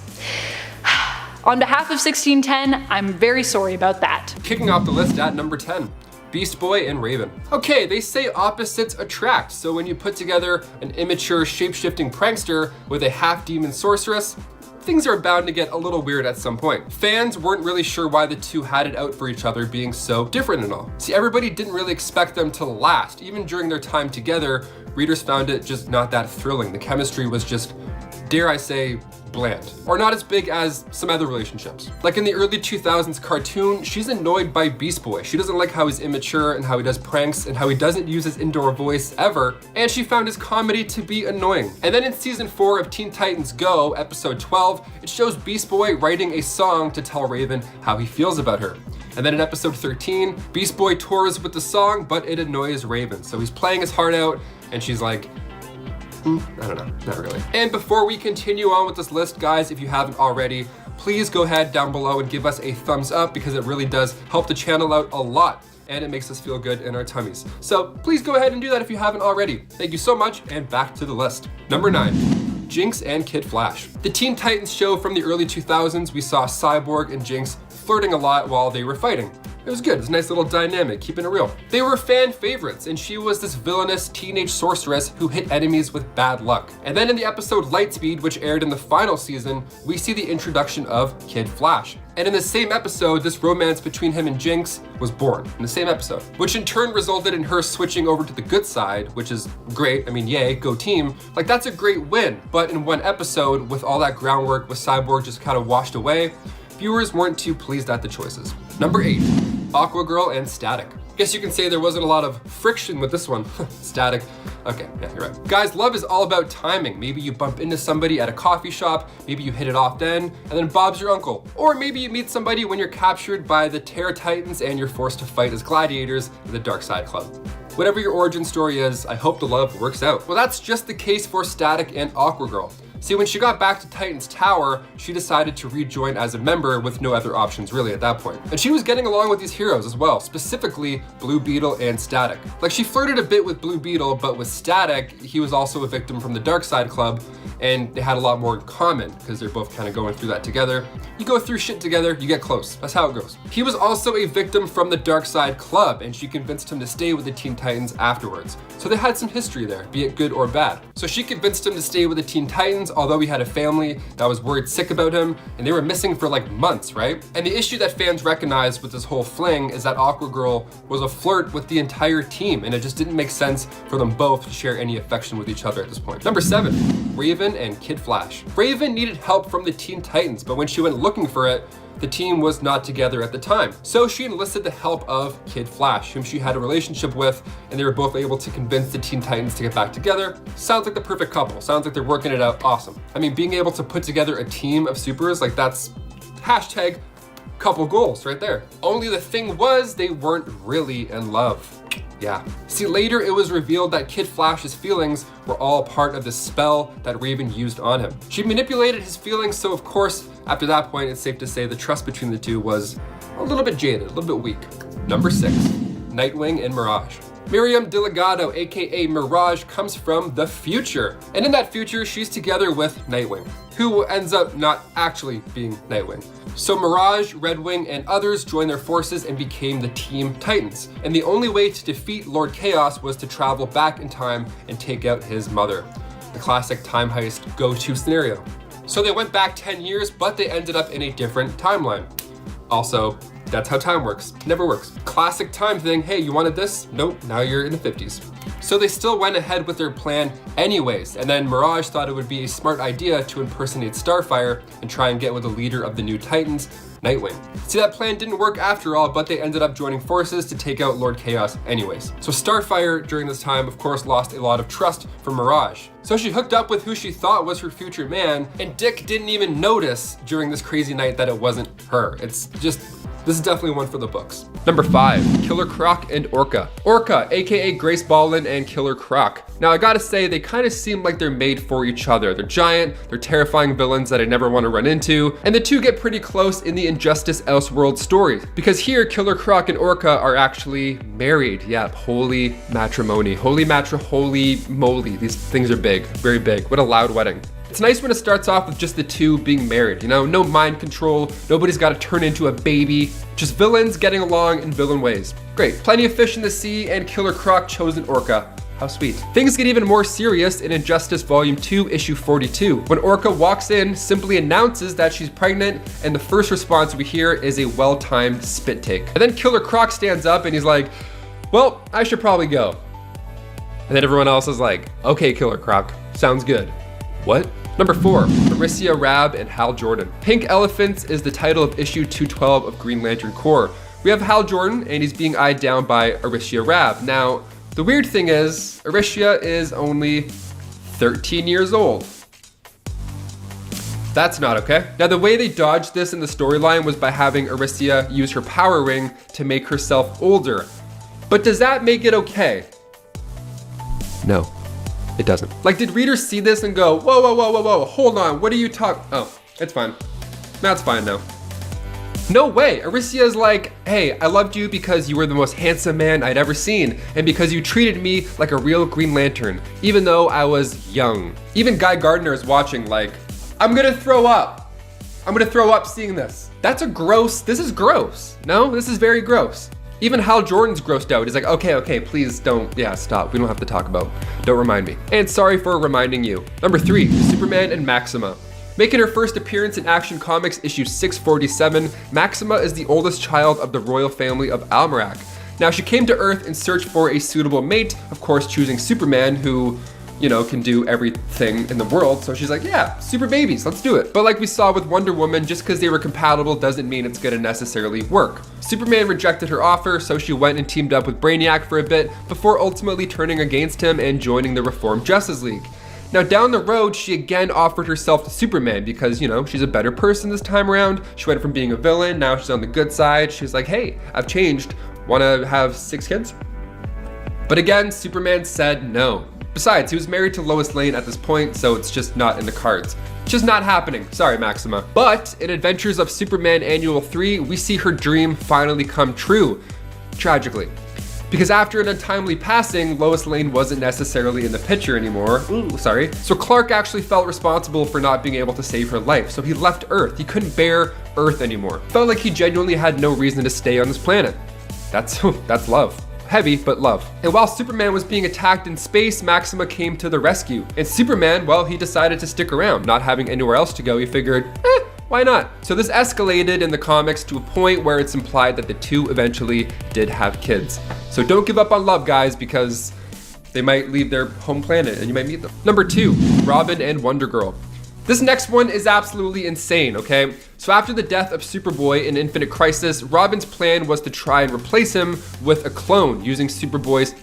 On behalf of 1610, I'm very sorry about that. Kicking off the list at number 10. Beast Boy and Raven. Okay, they say opposites attract, so when you put together an immature shape-shifting prankster with a half-demon sorceress, things are bound to get a little weird at some point. Fans weren't really sure why the two had it out for each other, being so different and all. See, everybody didn't really expect them to last. Even during their time together, readers found it just not that thrilling. The chemistry was just, dare I say, bland, or not as big as some other relationships. Like in the early 2000s cartoon, she's annoyed by Beast Boy. She doesn't like how he's immature and how he does pranks and how he doesn't use his indoor voice ever, and she found his comedy to be annoying. And then in season 4 of Teen Titans Go, episode 12, it shows Beast Boy writing a song to tell Raven how he feels about her. And then in episode 13, Beast Boy tours with the song, but it annoys Raven. So he's playing his heart out, and she's like, I don't know, not really. And before we continue on with this list, guys, if you haven't already, please go ahead down below and give us a thumbs up because it really does help the channel out a lot and it makes us feel good in our tummies. So please go ahead and do that if you haven't already. Thank you so much, and back to the list. Number 9. Jinx and Kid Flash. The Teen Titans show from the early 2000s, we saw Cyborg and Jinx flirting a lot while they were fighting. It was good. It was a nice little dynamic, keeping it real. They were fan favorites, and she was this villainous teenage sorceress who hit enemies with bad luck. And then in the episode Lightspeed, which aired in the final season, we see the introduction of Kid Flash. And in the same episode, this romance between him and Jinx was born in the same episode, which in turn resulted in her switching over to the good side, which is great. I mean, yay, go team. Like, that's a great win. But in one episode, with all that groundwork with Cyborg just kind of washed away, viewers weren't too pleased at the choices. Number 8, Aquagirl and Static. Guess you can say there wasn't a lot of friction with this one. Static. Okay, yeah, you're right. Guys, love is all about timing. Maybe you bump into somebody at a coffee shop, maybe you hit it off then, and then Bob's your uncle. Or maybe you meet somebody when you're captured by the Terror Titans and you're forced to fight as gladiators in the Dark Side Club. Whatever your origin story is, I hope the love works out. Well, that's just the case for Static and Aquagirl. See, when she got back to Titan's Tower, she decided to rejoin as a member with no other options really at that point. And she was getting along with these heroes as well, specifically Blue Beetle and Static. Like, she flirted a bit with Blue Beetle, but with Static, he was also a victim from the Dark Side Club, and they had a lot more in common because they're both kind of going through that together. You go through shit together, you get close. That's how it goes. He was also a victim from the Dark Side Club, and she convinced him to stay with the Teen Titans afterwards. So they had some history there, be it good or bad. So she convinced him to stay with the Teen Titans, although he had a family that was worried sick about him, and they were missing for like months, right? And the issue that fans recognized with this whole fling is that Aquagirl was a flirt with the entire team, and it just didn't make sense for them both to share any affection with each other at this point. Number 7, Raven and Kid Flash. Raven needed help from the Teen Titans, but when she went looking for it, the team was not together at the time. So she enlisted the help of Kid Flash, whom she had a relationship with, and they were both able to convince the Teen Titans to get back together. Sounds like the perfect couple. Sounds like they're working it out awesome. I mean, being able to put together a team of supers, like, that's hashtag couple goals right there. Only the thing was, they weren't really in love. Yeah. See, later it was revealed that Kid Flash's feelings were all part of the spell that Raven used on him. She manipulated his feelings, so of course, after that point, it's safe to say the trust between the two was a little bit jaded, a little bit weak. Number 6, Nightwing and Mirage. Miriam Delegado, aka Mirage, comes from the future. And in that future, she's together with Nightwing, who ends up not actually being Nightwing. So Mirage, Redwing, and others joined their forces and became the Team Titans. And the only way to defeat Lord Chaos was to travel back in time and take out his mother. The classic time heist go-to scenario. So they went back 10 years, but they ended up in a different timeline. Also, that's how time works. Never works. Classic time thing. Hey, you wanted this? Nope, now you're in the 50s. So they still went ahead with their plan anyways, and then Mirage thought it would be a smart idea to impersonate Starfire and try and get with the leader of the new Titans, Nightwing. See, that plan didn't work after all, but they ended up joining forces to take out Lord Chaos anyways. So Starfire during this time, of course, lost a lot of trust for Mirage. So she hooked up with who she thought was her future man, and Dick didn't even notice during this crazy night that it wasn't her. It's just, this is definitely one for the books. Number 5, Killer Croc and Orca. Orca, aka Grace Ballin and Killer Croc. Now I gotta say, they kind of seem like they're made for each other. They're giant, they're terrifying villains that I never want to run into, and the two get pretty close in the Injustice Elseworld stories. Because here, Killer Croc and Orca are actually married. Yeah, holy matrimony. Holy moly. These things are big, very big. What a loud wedding. It's nice when it starts off with just the two being married, you know? No mind control, nobody's gotta turn into a baby, just villains getting along in villain ways. Great, plenty of fish in the sea, and Killer Croc chose an orca. How sweet. Things get even more serious in Injustice Volume 2, Issue 42, when Orca walks in, simply announces that she's pregnant, and the first response we hear is a well-timed spit take. And then Killer Croc stands up and he's like, well, I should probably go. And then everyone else is like, okay, Killer Croc, sounds good. What? Number 4, Arisia Rab and Hal Jordan. Pink Elephants is the title of issue 212 of Green Lantern Corps. We have Hal Jordan, and he's being eyed down by Arisia Rab. Now, the weird thing is, Arisia is only 13 years old. That's not okay. Now, the way they dodged this in the storyline was by having Arisia use her power ring to make herself older. But does that make it okay? No. It doesn't. Like, did readers see this and go, whoa, hold on, what are you talking? Oh, it's fine. That's fine now. No way. Arisia is like, hey, I loved you because you were the most handsome man I'd ever seen, and because you treated me like a real Green Lantern, even though I was young. Even Guy Gardner is watching like, I'm gonna throw up. I'm gonna throw up seeing this. This is gross. No, this is very gross. Even Hal Jordan's grossed out. He's like, okay, please don't, stop. We don't have to talk about. Don't remind me. And sorry for reminding you. Number 3, Superman and Maxima. Making her first appearance in Action Comics issue 647, Maxima is the oldest child of the royal family of Almerac. Now, she came to Earth in search for a suitable mate, of course choosing Superman, who, can do everything in the world. So she's like, yeah, super babies, let's do it. But like we saw with Wonder Woman, just because they were compatible doesn't mean it's gonna necessarily work. Superman rejected her offer, so she went and teamed up with Brainiac for a bit before ultimately turning against him and joining the Reformed Justice League. Now down the road, she again offered herself to Superman because, she's a better person this time around. She went from being a villain, now she's on the good side. She's like, hey, I've changed. Wanna have 6 kids? But again, Superman said no. Besides, he was married to Lois Lane at this point, so it's just not in the cards. It's just not happening. Sorry, Maxima. But in Adventures of Superman Annual 3, we see her dream finally come true. Tragically. Because after an untimely passing, Lois Lane wasn't necessarily in the picture anymore. Ooh, sorry. So Clark actually felt responsible for not being able to save her life. So he left Earth. He couldn't bear Earth anymore. Felt like he genuinely had no reason to stay on this planet. That's love. Heavy, but love. And while Superman was being attacked in space, Maxima came to the rescue. And Superman, well, he decided to stick around. Not having anywhere else to go, he figured, why not? So this escalated in the comics to a point where it's implied that the two eventually did have kids. So don't give up on love, guys, because they might leave their home planet and you might meet them. Number 2, Robin and Wonder Girl. This next one is absolutely insane, okay? So after the death of Superboy in Infinite Crisis, Robin's plan was to try and replace him with a clone using Superboy's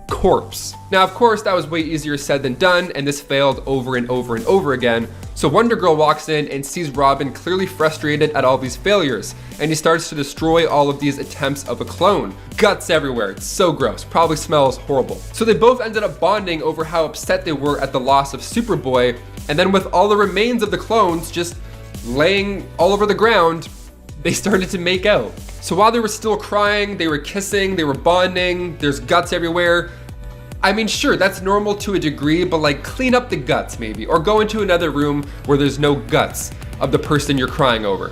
corpse. Now, of course, that was way easier said than done, and this failed over and over and over again. So Wonder Girl walks in and sees Robin clearly frustrated at all these failures, and he starts to destroy all of these attempts of a clone. Guts everywhere, it's so gross, probably smells horrible. So they both ended up bonding over how upset they were at the loss of Superboy, and then with all the remains of the clones just laying all over the ground, they started to make out. So while they were still crying, they were kissing, they were bonding, there's guts everywhere. I mean, sure, that's normal to a degree, but like clean up the guts maybe, or go into another room where there's no guts of the person you're crying over,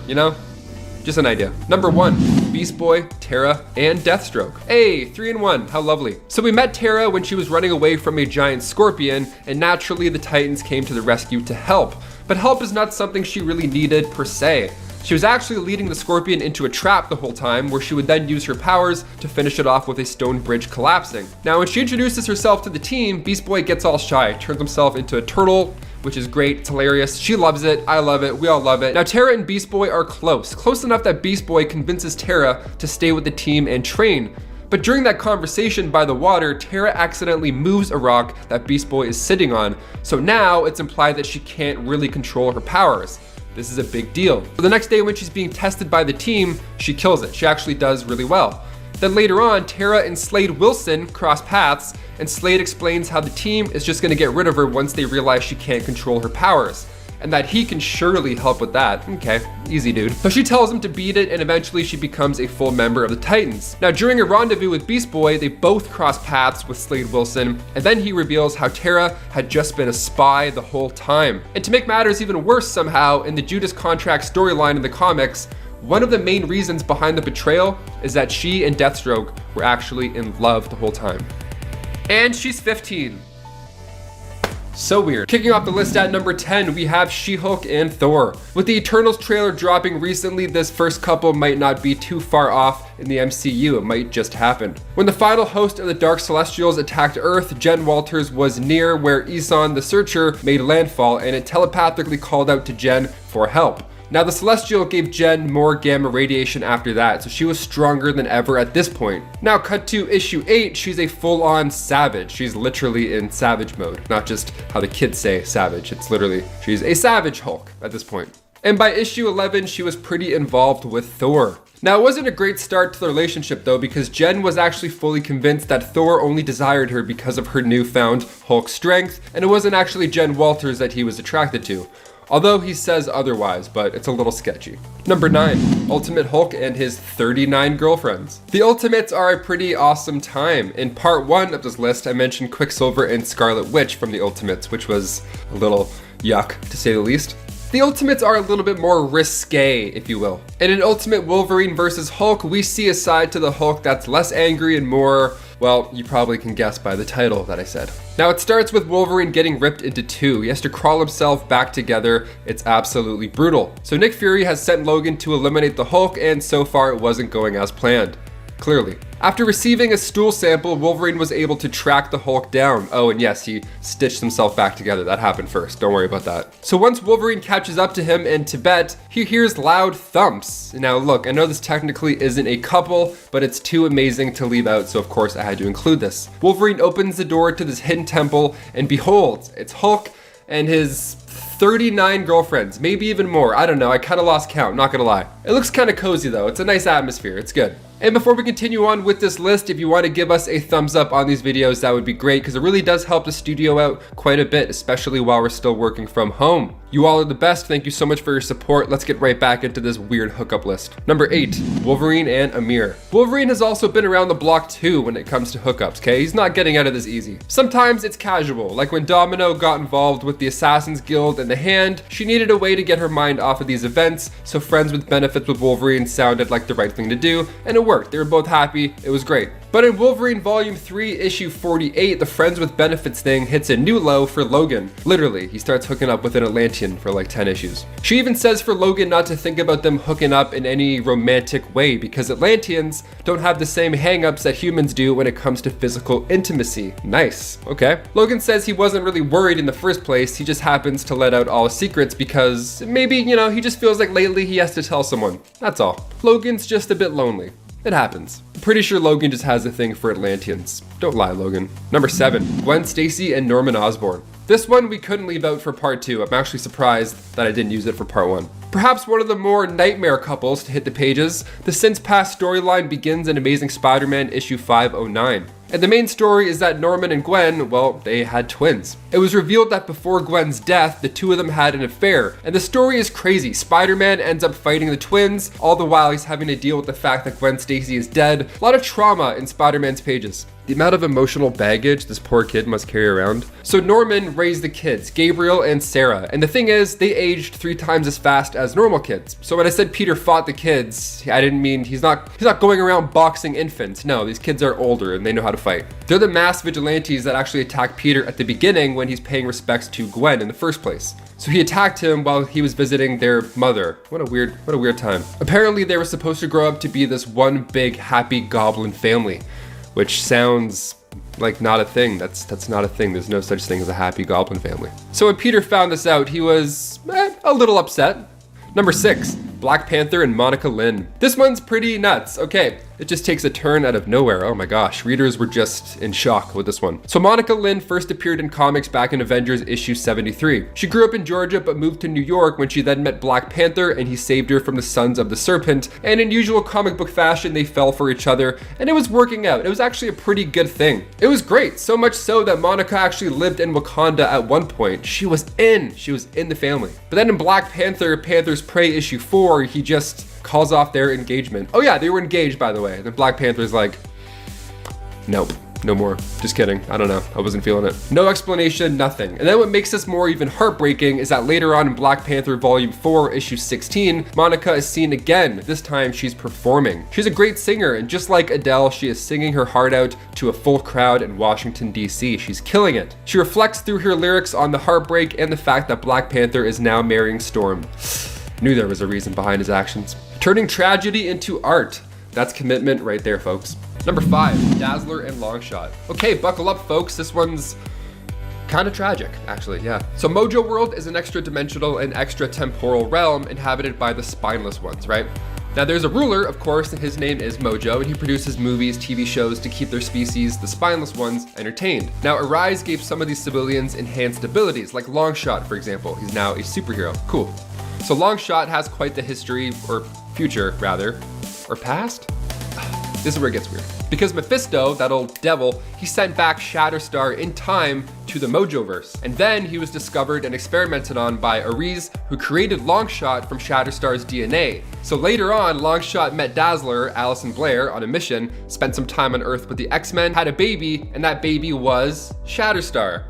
Just an idea. Number 1, Beast Boy, Terra, and Deathstroke. Hey, 3 in 1, how lovely. So we met Terra when she was running away from a giant scorpion, and naturally the Titans came to the rescue to help. But help is not something she really needed per se. She was actually leading the scorpion into a trap the whole time, where she would then use her powers to finish it off with a stone bridge collapsing. Now when she introduces herself to the team, Beast Boy gets all shy, turns himself into a turtle, which is great, it's hilarious. She loves it, I love it, we all love it. Now Terra and Beast Boy are close enough that Beast Boy convinces Terra to stay with the team and train. But during that conversation by the water, Terra accidentally moves a rock that Beast Boy is sitting on. So now it's implied that she can't really control her powers. This is a big deal. So the next day when she's being tested by the team, she kills it. She actually does really well. Then later on, Terra and Slade Wilson cross paths, and Slade explains how the team is just gonna get rid of her once they realize she can't control her powers, and that he can surely help with that. Okay, easy dude. So she tells him to beat it, and eventually she becomes a full member of the Titans. Now during a rendezvous with Beast Boy, they both cross paths with Slade Wilson, and then he reveals how Terra had just been a spy the whole time. And to make matters even worse somehow, in the Judas Contract storyline in the comics, one of the main reasons behind the betrayal is that she and Deathstroke were actually in love the whole time. And she's 15. So weird. Kicking off the list at number 10, we have She-Hulk and Thor. With the Eternals trailer dropping recently, this first couple might not be too far off in the MCU. It might just happen. When the final host of the Dark Celestials attacked Earth, Jen Walters was near where Isan the Searcher made landfall, and it telepathically called out to Jen for help. Now the Celestial gave Jen more gamma radiation after that, so she was stronger than ever at this point. Now cut to issue 8, she's a full-on savage. She's literally in savage mode, not just how the kids say savage. It's literally, she's a savage Hulk at this point. And by issue 11, she was pretty involved with Thor. Now it wasn't a great start to the relationship though, because Jen was actually fully convinced that Thor only desired her because of her newfound Hulk strength, and it wasn't actually Jen Walters that he was attracted to. Although he says otherwise, but it's a little sketchy. Number 9, Ultimate Hulk and his 39 girlfriends. The Ultimates are a pretty awesome time. In part 1 of this list, I mentioned Quicksilver and Scarlet Witch from the Ultimates, which was a little yuck, to say the least. The Ultimates are a little bit more risque, if you will. In an Ultimate Wolverine versus Hulk, we see a side to the Hulk that's less angry and more, well, you probably can guess by the title that I said. Now it starts with Wolverine getting ripped into two. He has to crawl himself back together. It's absolutely brutal. So Nick Fury has sent Logan to eliminate the Hulk, and so far it wasn't going as planned. Clearly. After receiving a stool sample, Wolverine was able to track the Hulk down. Oh, and yes, he stitched himself back together. That happened first. Don't worry about that. So once Wolverine catches up to him in Tibet, he hears loud thumps. Now look, I know this technically isn't a couple, but it's too amazing to leave out, so of course I had to include this. Wolverine opens the door to this hidden temple, and behold, it's Hulk and his 39 girlfriends, maybe even more. I don't know, I kind of lost count, not gonna lie. It looks kind of cozy though. It's a nice atmosphere, it's good. And before we continue on with this list, if you want to give us a thumbs up on these videos, that would be great, because it really does help the studio out quite a bit, especially while we're still working from home. You all are the best. Thank you so much for your support. Let's get right back into this weird hookup list. Number 8, Wolverine and Amir. Wolverine has also been around the block too when it comes to hookups, okay? He's not getting out of this easy. Sometimes it's casual, like when Domino got involved with the Assassin's Guild and the Hand. She needed a way to get her mind off of these events, so friends with benefits with Wolverine sounded like the right thing to do, and it worked. They were both happy. It was great. But in Wolverine Volume 3, Issue 48, the friends with benefits thing hits a new low for Logan. Literally, he starts hooking up with an Atlantean for like 10 issues. She even says for Logan not to think about them hooking up in any romantic way, because Atlanteans don't have the same hang-ups that humans do when it comes to physical intimacy. Nice, okay. Logan says he wasn't really worried in the first place, he just happens to let out all his secrets because maybe, you know, he just feels like lately he has to tell someone. That's all. Logan's just a bit lonely. It happens. I'm pretty sure Logan just has a thing for Atlanteans. Don't lie, Logan. Number 7, Gwen Stacy and Norman Osborn. This one we couldn't leave out for part 2. I'm actually surprised that I didn't use it for part 1. Perhaps one of the more nightmare couples to hit the pages, the Since Past storyline begins in Amazing Spider-Man issue 509. And the main story is that Norman and Gwen, well, they had twins. It was revealed that before Gwen's death, the two of them had an affair. And the story is crazy. Spider-Man ends up fighting the twins, all the while he's having to deal with the fact that Gwen Stacy is dead. A lot of trauma in Spider-Man's pages. The amount of emotional baggage this poor kid must carry around. So Norman raised the kids, Gabriel and Sarah. And the thing is, they aged 3 times as fast as normal kids. So when I said Peter fought the kids, I didn't mean he's not going around boxing infants. No, these kids are older and they know how to fight. They're the masked vigilantes that actually attack Peter at the beginning when he's paying respects to Gwen in the first place. So he attacked him while he was visiting their mother. What a weird time. Apparently they were supposed to grow up to be this one big happy goblin family, which sounds like not a thing. That's not a thing. There's no such thing as a happy goblin family. So when Peter found this out, he was a little upset. Number 6, Black Panther and Monica Lynn. This one's pretty nuts. Okay, it just takes a turn out of nowhere. Oh my gosh, readers were just in shock with this one. So Monica Lynn first appeared in comics back in Avengers issue 73. She grew up in Georgia but moved to New York when she then met Black Panther and he saved her from the Sons of the Serpent. And in usual comic book fashion, they fell for each other and it was working out. It was actually a pretty good thing. It was great, so much so that Monica actually lived in Wakanda at one point. She was in the family. But then in Black Panther, Panther's Prey issue 4, he just calls off their engagement. Oh yeah, they were engaged, by the way. And then Black Panther's like, nope, no more. Just kidding. I don't know. I wasn't feeling it. No explanation, nothing. And then what makes this more even heartbreaking is that later on in Black Panther Volume 4, Issue 16, Monica is seen again. This time she's performing. She's a great singer, and just like Adele, she is singing her heart out to a full crowd in Washington, D.C. She's killing it. She reflects through her lyrics on the heartbreak and the fact that Black Panther is now marrying Storm. Knew there was a reason behind his actions. Turning tragedy into art. That's commitment right there, folks. Number 5, Dazzler and Longshot. Okay, buckle up, folks. This one's kind of tragic, actually, yeah. So Mojo World is an extra-dimensional and extra-temporal realm inhabited by the spineless ones, right? Now there's a ruler, of course, and his name is Mojo, and he produces movies, TV shows to keep their species, the spineless ones, entertained. Now Arise gave some of these civilians enhanced abilities, like Longshot, for example. He's now a superhero. Cool. So Longshot has quite the history, or future rather, or past? This is where it gets weird. Because Mephisto, that old devil, he sent back Shatterstar in time to the Mojoverse. And then he was discovered and experimented on by Ares, who created Longshot from Shatterstar's DNA. So later on, Longshot met Dazzler, Alison Blair, on a mission, spent some time on Earth with the X-Men, had a baby, and that baby was Shatterstar.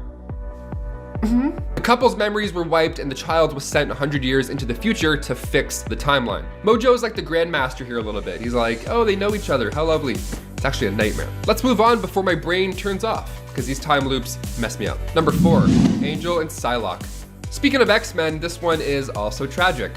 couple's memories were wiped and the child was sent 100 years into the future to fix the timeline. Mojo's like the grandmaster here a little bit. He's like, oh, they know each other, how lovely. It's actually a nightmare. Let's move on before my brain turns off, because these time loops mess me up. Number 4, Angel and Psylocke. Speaking of X-Men, this one is also tragic.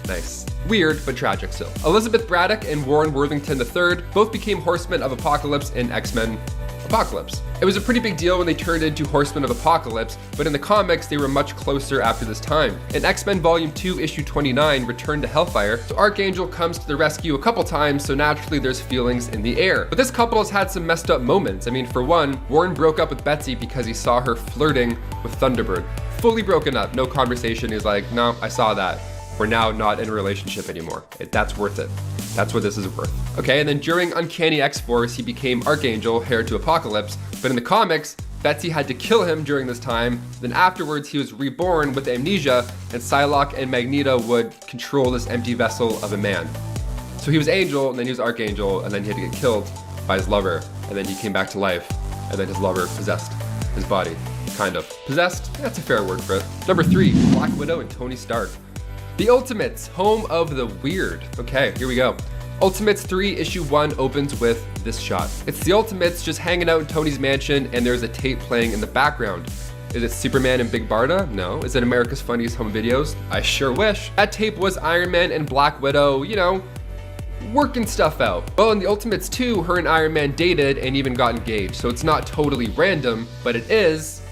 Nice. Weird, but tragic still. Elizabeth Braddock and Warren Worthington III both became Horsemen of Apocalypse in X-Men Apocalypse. It was a pretty big deal when they turned into Horsemen of Apocalypse, but in the comics, they were much closer after this time. In X-Men Volume 2, Issue 29, Return to Hellfire, so Archangel comes to the rescue a couple times, so naturally there's feelings in the air. But this couple has had some messed up moments. I mean, for one, Warren broke up with Betsy because he saw her flirting with Thunderbird. Fully broken up, no conversation. He's like, no, I saw that. We're now not in a relationship anymore. That's worth it. That's what this is worth. Okay, and then during Uncanny X-Force, he became Archangel, heir to Apocalypse, but in the comics, Betsy had to kill him during this time. Then afterwards, he was reborn with amnesia, and Psylocke and Magneto would control this empty vessel of a man. So he was Angel, and then he was Archangel, and then he had to get killed by his lover, and then he came back to life, and then his lover possessed his body. Kind of. Possessed? That's a fair word for it. Number 3, Black Widow and Tony Stark. The Ultimates, home of the weird. Okay, here we go. Ultimates 3, Issue 1 opens with this shot. It's the Ultimates just hanging out in Tony's mansion, and there's a tape playing in the background. Is it Superman and Big Barda? No. Is it America's Funniest Home Videos? I sure wish. That tape was Iron Man and Black Widow, you know, working stuff out. Well, in the Ultimates 2, her and Iron Man dated and even got engaged, so it's not totally random, but it is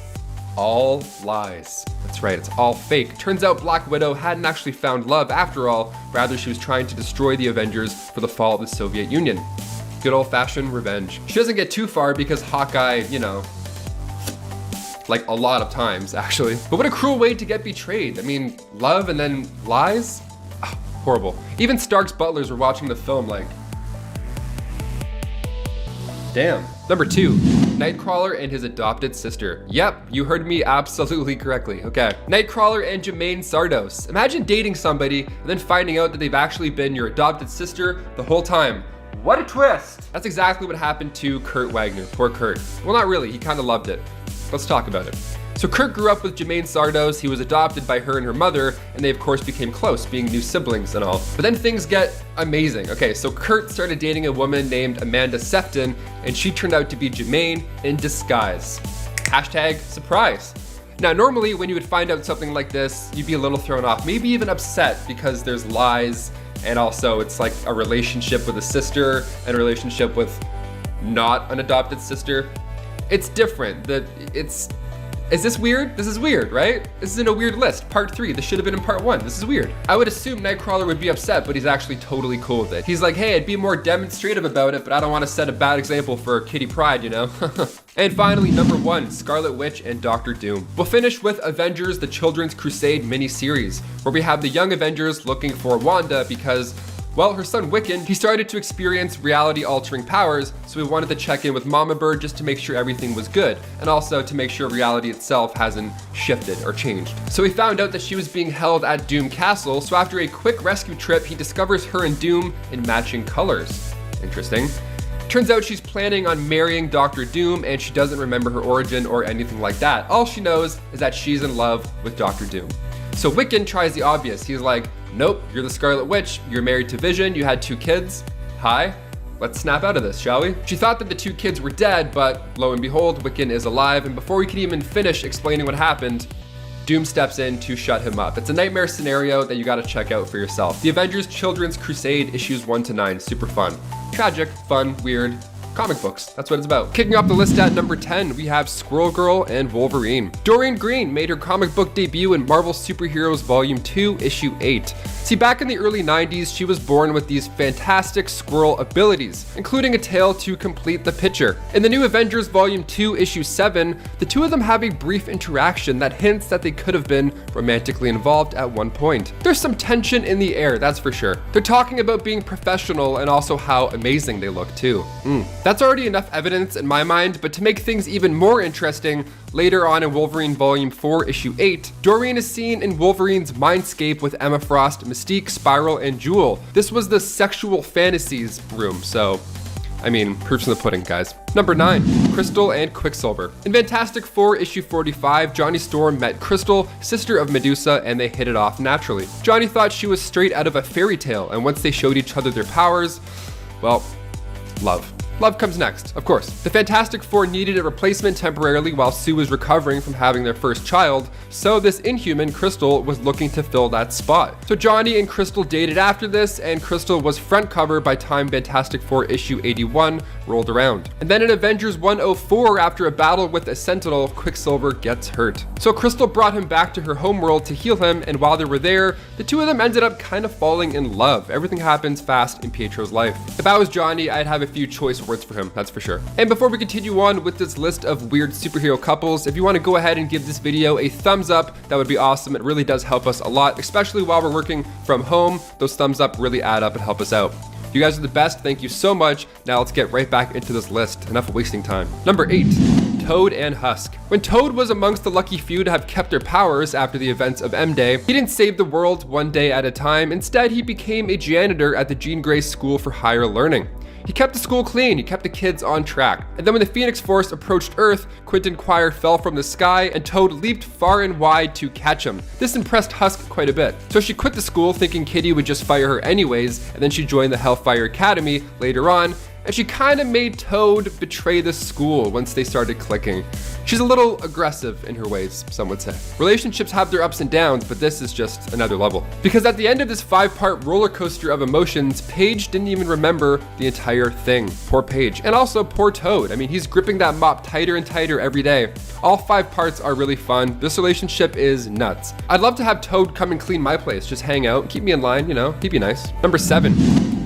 all lies. That's right, it's all fake. Turns out Black Widow hadn't actually found love after all, rather she was trying to destroy the Avengers for the fall of the Soviet Union. Good old-fashioned revenge. She doesn't get too far because Hawkeye, you know, like a lot of times actually. But what a cruel way to get betrayed. I mean, love and then lies? Ah, horrible. Even Stark's butlers were watching the film like, damn. Number 2, Nightcrawler and his adopted sister. Yep, you heard me absolutely correctly. Okay. Nightcrawler and Jermaine Sardos. Imagine dating somebody and then finding out that they've actually been your adopted sister the whole time. What a twist! That's exactly what happened to Kurt Wagner. Poor Kurt. Well, not really, he kind of loved it. Let's talk about it. So Kurt grew up with Jermaine Sardos, he was adopted by her and her mother, and they of course became close, being new siblings and all. But then things get amazing. Okay, so Kurt started dating a woman named Amanda Sefton, and she turned out to be Jermaine in disguise. Hashtag surprise. Now normally when you would find out something like this, you'd be a little thrown off, maybe even upset because there's lies, and also it's like a relationship with a sister and a relationship with not an adopted sister. It's different. Is this weird? This is weird, right? This is in a weird list. Part 3, this should have been in part 1. This is weird. I would assume Nightcrawler would be upset, but he's actually totally cool with it. He's like, hey, I'd be more demonstrative about it, but I don't want to set a bad example for Kitty Pryde, you know? And finally, number 1, Scarlet Witch and Doctor Doom. We'll finish with Avengers: The Children's Crusade mini-series, where we have the young Avengers looking for Wanda because, well, her son Wiccan, he started to experience reality-altering powers, so we wanted to check in with Mama Bird just to make sure everything was good, and also to make sure reality itself hasn't shifted or changed. So we found out that she was being held at Doom Castle, so after a quick rescue trip, he discovers her and Doom in matching colors. Interesting. Turns out she's planning on marrying Doctor Doom, and she doesn't remember her origin or anything like that. All she knows is that she's in love with Doctor Doom. So Wiccan tries the obvious. He's like, nope, you're the Scarlet Witch, you're married to Vision, you had 2 kids. Hi, let's snap out of this, shall we? She thought that the 2 kids were dead, but lo and behold, Wiccan is alive, and before we can even finish explaining what happened, Doom steps in to shut him up. It's a nightmare scenario that you gotta check out for yourself. The Avengers Children's Crusade, issues 1 to 9, super fun. Tragic, fun, weird, comic books, that's what it's about. Kicking off the list at number 10, we have Squirrel Girl and Wolverine. Doreen Green made her comic book debut in Marvel Superheroes Volume 2, Issue 8. See, back in the early 90s, she was born with these fantastic squirrel abilities, including a tail to complete the picture. In the New Avengers Volume 2, Issue 7, the two of them have a brief interaction that hints that they could have been romantically involved at one point. There's some tension in the air, that's for sure. They're talking about being professional and also how amazing they look too. That's already enough evidence in my mind, but to make things even more interesting, later on in Wolverine Volume 4, Issue 8, Doreen is seen in Wolverine's mindscape with Emma Frost, Mystique, Spiral, and Jewel. This was the sexual fantasies room, so I mean, proof's in the pudding, guys. Number 9, Crystal and Quicksilver. In Fantastic Four issue 45, Johnny Storm met Crystal, sister of Medusa, and they hit it off naturally. Johnny thought she was straight out of a fairy tale, and once they showed each other their powers, well, love. Love comes next, of course. The Fantastic Four needed a replacement temporarily while Sue was recovering from having their first child, so this Inhuman, Crystal, was looking to fill that spot. So Johnny and Crystal dated after this, and Crystal was front cover by time Fantastic Four issue 81 rolled around. And then in Avengers 104, after a battle with a Sentinel, Quicksilver gets hurt. So Crystal brought him back to her homeworld to heal him, and while they were there, the two of them ended up kind of falling in love. Everything happens fast in Pietro's life. If I was Johnny, I'd have a few choice words for him, that's for sure. And before we continue on with this list of weird superhero couples, if you want to go ahead and give this video a thumbs up, that would be awesome. It really does help us a lot, especially while we're working from home. Those thumbs up really add up and help us out. You guys are the best, thank you so much. Now let's get right back into this list. Enough wasting time. Number 8. Toad and Husk. When Toad was amongst the lucky few to have kept their powers after the events of M-Day, he didn't save the world one day at a time. Instead, he became a janitor at the Jean Grey School for Higher Learning. He kept the school clean, he kept the kids on track. And then when the Phoenix Force approached Earth, Quentin Quire fell from the sky and Toad leaped far and wide to catch him. This impressed Husk quite a bit. So she quit the school thinking Kitty would just fire her anyways, and then she joined the Hellfire Academy later on, and she kind of made Toad betray the school once they started clicking. She's a little aggressive in her ways, some would say. Relationships have their ups and downs, but this is just another level. Because at the end of this 5-part roller coaster of emotions, Paige didn't even remember the entire thing. Poor Paige. And also poor Toad. I mean, he's gripping that mop tighter and tighter every day. All 5 parts are really fun. This relationship is nuts. I'd love to have Toad come and clean my place, just hang out, keep me in line, you know, he'd be nice. Number 7.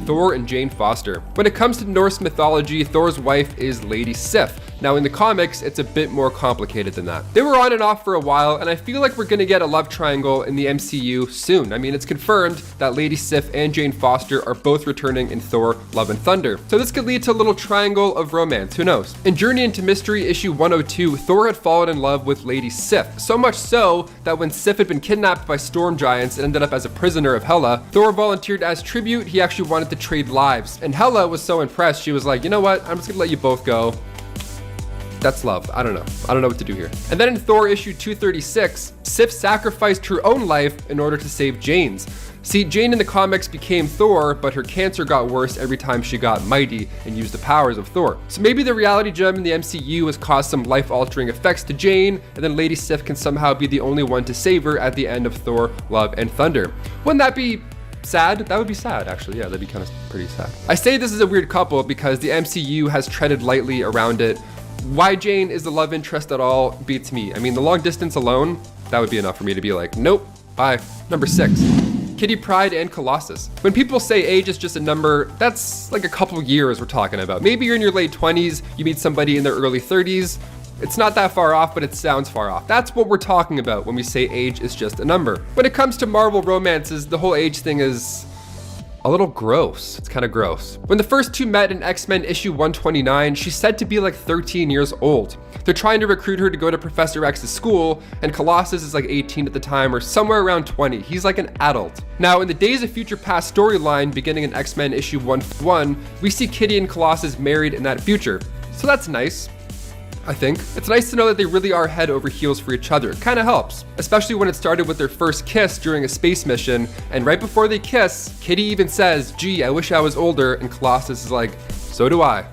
Thor and Jane Foster. When it comes to Norse mythology, Thor's wife is Lady Sif. Now in the comics, it's a bit more complicated than that. They were on and off for a while, and I feel like we're gonna get a love triangle in the MCU soon. I mean, it's confirmed that Lady Sif and Jane Foster are both returning in Thor: Love and Thunder. So this could lead to a little triangle of romance, who knows? In Journey into Mystery issue 102, Thor had fallen in love with Lady Sif, so much so that when Sif had been kidnapped by storm giants and ended up as a prisoner of Hela, Thor volunteered as tribute. He actually wanted to trade lives, and Hela was so impressed, she was like, you know what, I'm just gonna let you both go. That's love. I don't know what to do here. And then in Thor issue 236, Sif sacrificed her own life in order to save Jane's. See, Jane in the comics became Thor, but her cancer got worse every time she got mighty and used the powers of Thor. So maybe the reality gem in the MCU has caused some life-altering effects to Jane, and then Lady Sif can somehow be the only one to save her at the end of Thor: Love and Thunder. Wouldn't that be sad? That would be sad, actually. Yeah, that'd be kind of pretty sad. I say this is a weird couple because the MCU has treaded lightly around it. Why Jane is the love interest at all beats me. I mean, the long distance alone, that would be enough for me to be like, nope, bye. Number 6. Kitty Pryde and Colossus. When people say age is just a number, that's like a couple years we're talking about. Maybe you're in your late 20s, you meet somebody in their early 30s. It's not that far off, but it sounds far off. That's what we're talking about when we say age is just a number. When it comes to Marvel romances, the whole age thing is a little gross. It's kind of gross. When the first two met in X-Men issue 129, she's said to be like 13 years old. They're trying to recruit her to go to Professor X's school, and Colossus is like 18 at the time, or somewhere around 20. He's like an adult. Now, in the Days of Future Past storyline, beginning in X-Men issue 151, we see Kitty and Colossus married in that future. So that's nice, I think. It's nice to know that they really are head over heels for each other. It kind of helps, especially when it started with their first kiss during a space mission, and right before they kiss, Kitty even says, gee, I wish I was older, and Colossus is like, so do I,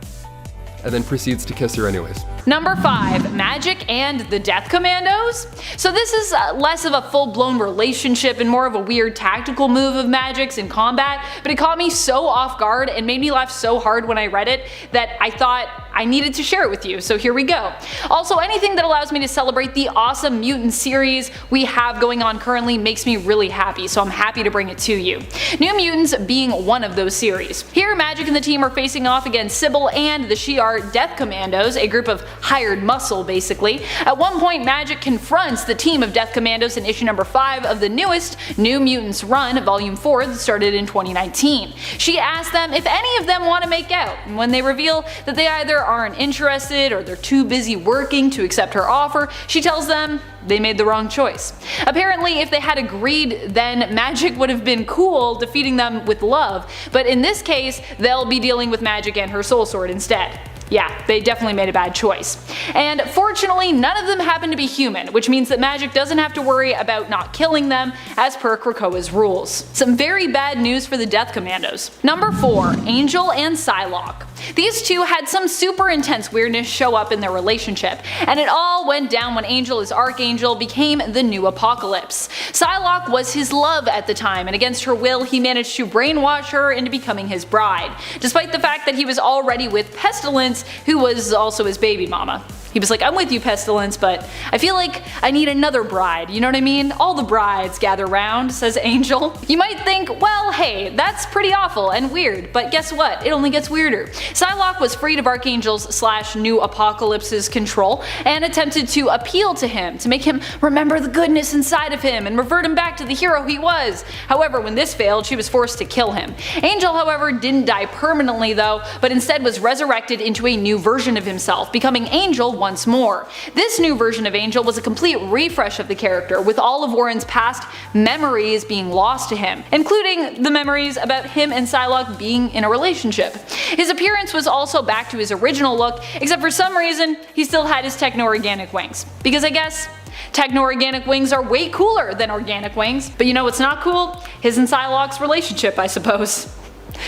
and then proceeds to kiss her anyways. Number 5, Magic and the Death Commandos. So this is less of a full-blown relationship and more of a weird tactical move of Magic's in combat, but it caught me so off guard and made me laugh so hard when I read it that I thought I needed to share it with you, so here we go. Also, anything that allows me to celebrate the awesome Mutant series we have going on currently makes me really happy, so I'm happy to bring it to you. New Mutants being one of those series. Here, Magic and the team are facing off against Sybil and the Shi'ar Death Commandos, a group of hired muscle basically. At one point, Magic confronts the team of Death Commandos in issue number 5 of the newest New Mutants run, volume 4, that started in 2019. She asks them if any of them want to make out, and when they reveal that they either aren't interested or they're too busy working to accept her offer, she tells them they made the wrong choice. Apparently, if they had agreed, then magic would have been cool, defeating them with love, but in this case, they'll be dealing with magic and her soul sword instead. Yeah, they definitely made a bad choice. And fortunately, none of them happen to be human, which means that magic doesn't have to worry about not killing them, as per Krakoa's rules. Some very bad news for the Death Commandos. Number 4. Angel and Psylocke. These two had some super intense weirdness show up in their relationship, and it all went down when Angel as Archangel became the new Apocalypse. Psylocke was his love at the time, and against her will he managed to brainwash her into becoming his bride, despite the fact that he was already with Pestilence, who was also his baby mama. He was like, I'm with you, Pestilence, but I feel like I need another bride, you know what I mean? All the brides gather round, says Angel. You might think, well, hey, that's pretty awful and weird, but guess what? It only gets weirder. Psylocke was freed of Archangel's / new Apocalypse's control and attempted to appeal to him, to make him remember the goodness inside of him and revert him back to the hero he was. However, when this failed, she was forced to kill him. Angel, however, didn't die permanently though, but instead was resurrected into a new version of himself, becoming Angel once more. This new version of Angel was a complete refresh of the character, with all of Warren's past memories being lost to him, including the memories about him and Psylocke being in a relationship. His appearance was also back to his original look, except for some reason he still had his techno-organic wings. Because I guess techno-organic wings are way cooler than organic wings, but you know what's not cool? His and Psylocke's relationship, I suppose.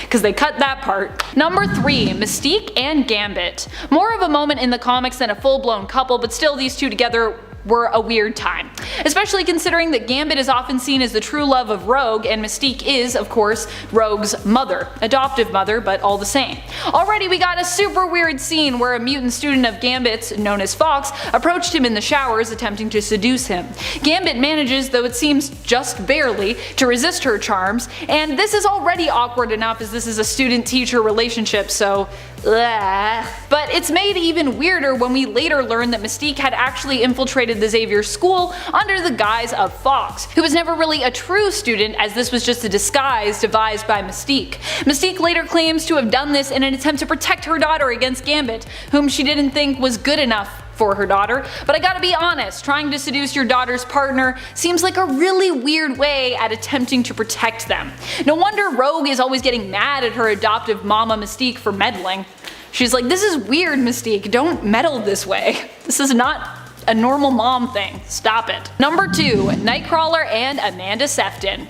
Because they cut that part. Number 3. Mystique and Gambit. More of a moment in the comics than a full-blown couple, but still these two together were a weird time. Especially considering that Gambit is often seen as the true love of Rogue, and Mystique is, of course, Rogue's mother. Adoptive mother, but all the same. Already we got a super weird scene where a mutant student of Gambit's, known as Fox, approached him in the showers attempting to seduce him. Gambit manages, though it seems just barely, to resist her charms, and this is already awkward enough as this is a student-teacher relationship, so but it's made even weirder when we later learn that Mystique had actually infiltrated the Xavier school under the guise of Fox, who was never really a true student, as this was just a disguise devised by Mystique. Mystique later claims to have done this in an attempt to protect her daughter against Gambit, whom she didn't think was good enough for her daughter, but I gotta be honest, trying to seduce your daughter's partner seems like a really weird way at attempting to protect them. No wonder Rogue is always getting mad at her adoptive mama Mystique for meddling. She's like, this is weird, Mystique, don't meddle this way. This is not a normal mom thing, stop it. Number 2. Nightcrawler and Amanda Sefton.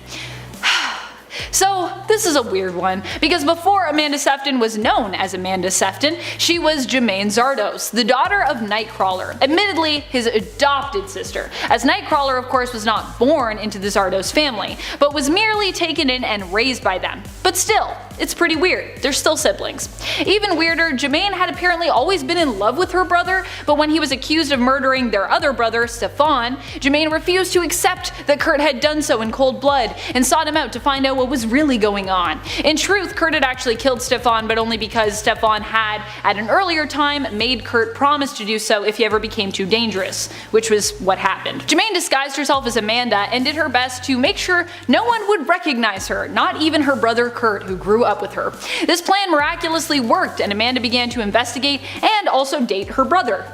So this is a weird one, because before Amanda Sefton was known as Amanda Sefton, she was Jermaine Zardos, the daughter of Nightcrawler, admittedly his adopted sister, as Nightcrawler of course was not born into the Zardos family, but was merely taken in and raised by them. But still, it's pretty weird, they're still siblings. Even weirder, Jermaine had apparently always been in love with her brother, but when he was accused of murdering their other brother, Stefan, Jermaine refused to accept that Kurt had done so in cold blood, and sought him out to find out what was really going on. In truth, Kurt had actually killed Stefan, but only because Stefan had, at an earlier time, made Kurt promise to do so if he ever became too dangerous, which was what happened. Jermaine disguised herself as Amanda and did her best to make sure no one would recognize her, not even her brother Kurt, who grew up with her. This plan miraculously worked, and Amanda began to investigate and also date her brother.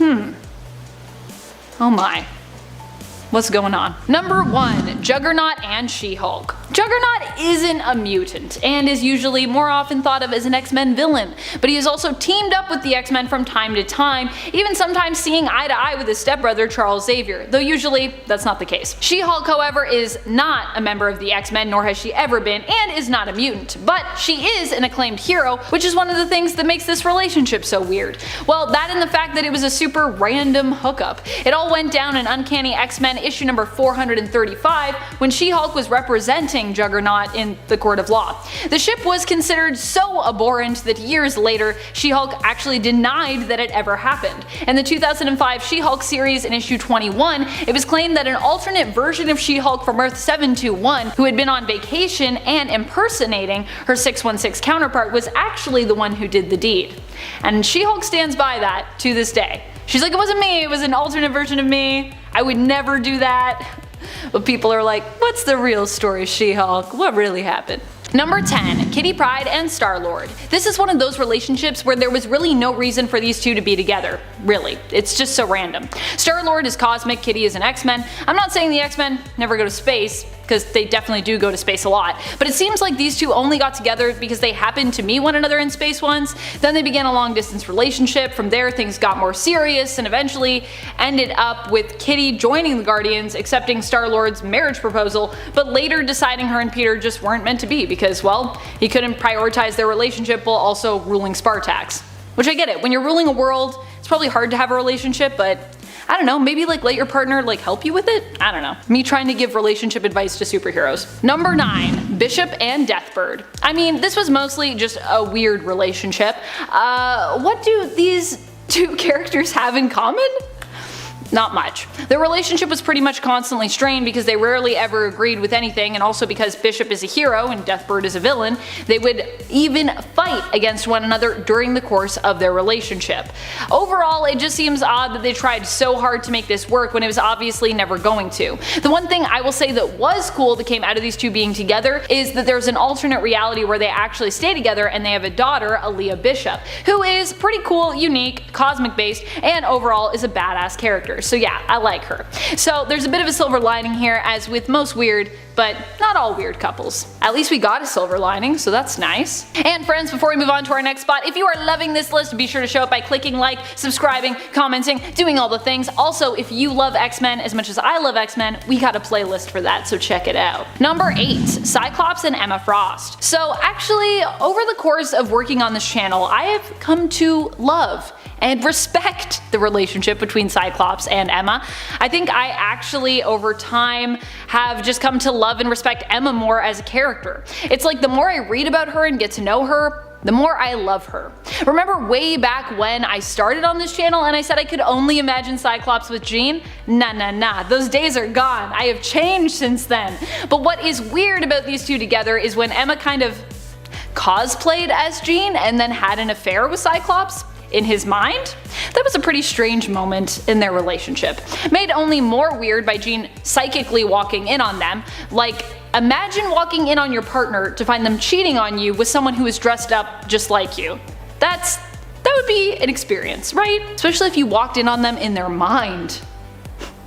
Oh my. What's going on? Number 1. Juggernaut and She-Hulk. Juggernaut isn't a mutant, and is usually more often thought of as an X-Men villain, but he has also teamed up with the X-Men from time to time, even sometimes seeing eye to eye with his stepbrother Charles Xavier, though usually that's not the case. She-Hulk, however, is not a member of the X-Men, nor has she ever been, and is not a mutant, but she is an acclaimed hero, which is one of the things that makes this relationship so weird. Well, that and the fact that it was a super random hookup. It all went down in Uncanny X-Men issue number 435 when She-Hulk was representing Juggernaut in the court of law. The ship was considered so abhorrent that years later She-Hulk actually denied that it ever happened. In the 2005 She-Hulk series in issue 21, it was claimed that an alternate version of She-Hulk from Earth 721, who had been on vacation and impersonating her 616 counterpart, was actually the one who did the deed. And She-Hulk stands by that to this day. She's like, it wasn't me, it was an alternate version of me. I would never do that. But people are like, what's the real story, She-Hulk? What really happened? Number 10, Kitty Pryde and Star-Lord. This is one of those relationships where there was really no reason for these two to be together. Really. It's just so random. Star-Lord is cosmic, Kitty is an X-Men. I'm not saying the X-Men never go to space, because they definitely do go to space a lot, but it seems like these two only got together because they happened to meet one another in space once. Then they began a long distance relationship. From there things got more serious and eventually ended up with Kitty joining the Guardians, accepting Star-Lord's marriage proposal, but later deciding her and Peter just weren't meant to be because, well, he couldn't prioritize their relationship while also ruling Spartax. Which I get it, when you're ruling a world, it's probably hard to have a relationship, but I don't know, maybe like let your partner like help you with it? I don't know. Me trying to give relationship advice to superheroes. Number 9, Bishop and Deathbird. I mean, this was mostly just a weird relationship. What do these two characters have in common? Not much. Their relationship was pretty much constantly strained because they rarely ever agreed with anything, and also because Bishop is a hero and Deathbird is a villain, they would even fight against one another during the course of their relationship. Overall, it just seems odd that they tried so hard to make this work when it was obviously never going to. The one thing I will say that was cool that came out of these two being together is that there's an alternate reality where they actually stay together and they have a daughter, Aaliyah Bishop, who is pretty cool, unique, cosmic based, and overall is a badass character. So yeah, I like her. So there's a bit of a silver lining here, as with most weird, but not all weird couples. At least we got a silver lining, so that's nice. And friends, before we move on to our next spot, if you are loving this list, be sure to show it by clicking like, subscribing, commenting, doing all the things. Also, if you love X-Men as much as I love X-Men, we got a playlist for that, so check it out. Number 8, Cyclops and Emma Frost. So actually, over the course of working on this channel, I have come to love and respect the relationship between Cyclops and Emma. I think I actually, over time, have just come to love and respect Emma more as a character. It's like the more I read about her and get to know her, the more I love her. Remember way back when I started on this channel and I said I could only imagine Cyclops with Jean? Nah, those days are gone. I have changed since then. But what is weird about these two together is when Emma kind of cosplayed as Jean and then had an affair with Cyclops in his mind. That was a pretty strange moment in their relationship, made only more weird by Jean psychically walking in on them. Like, imagine walking in on your partner to find them cheating on you with someone who is dressed up just like you. That would be an experience, right? Especially if you walked in on them in their mind.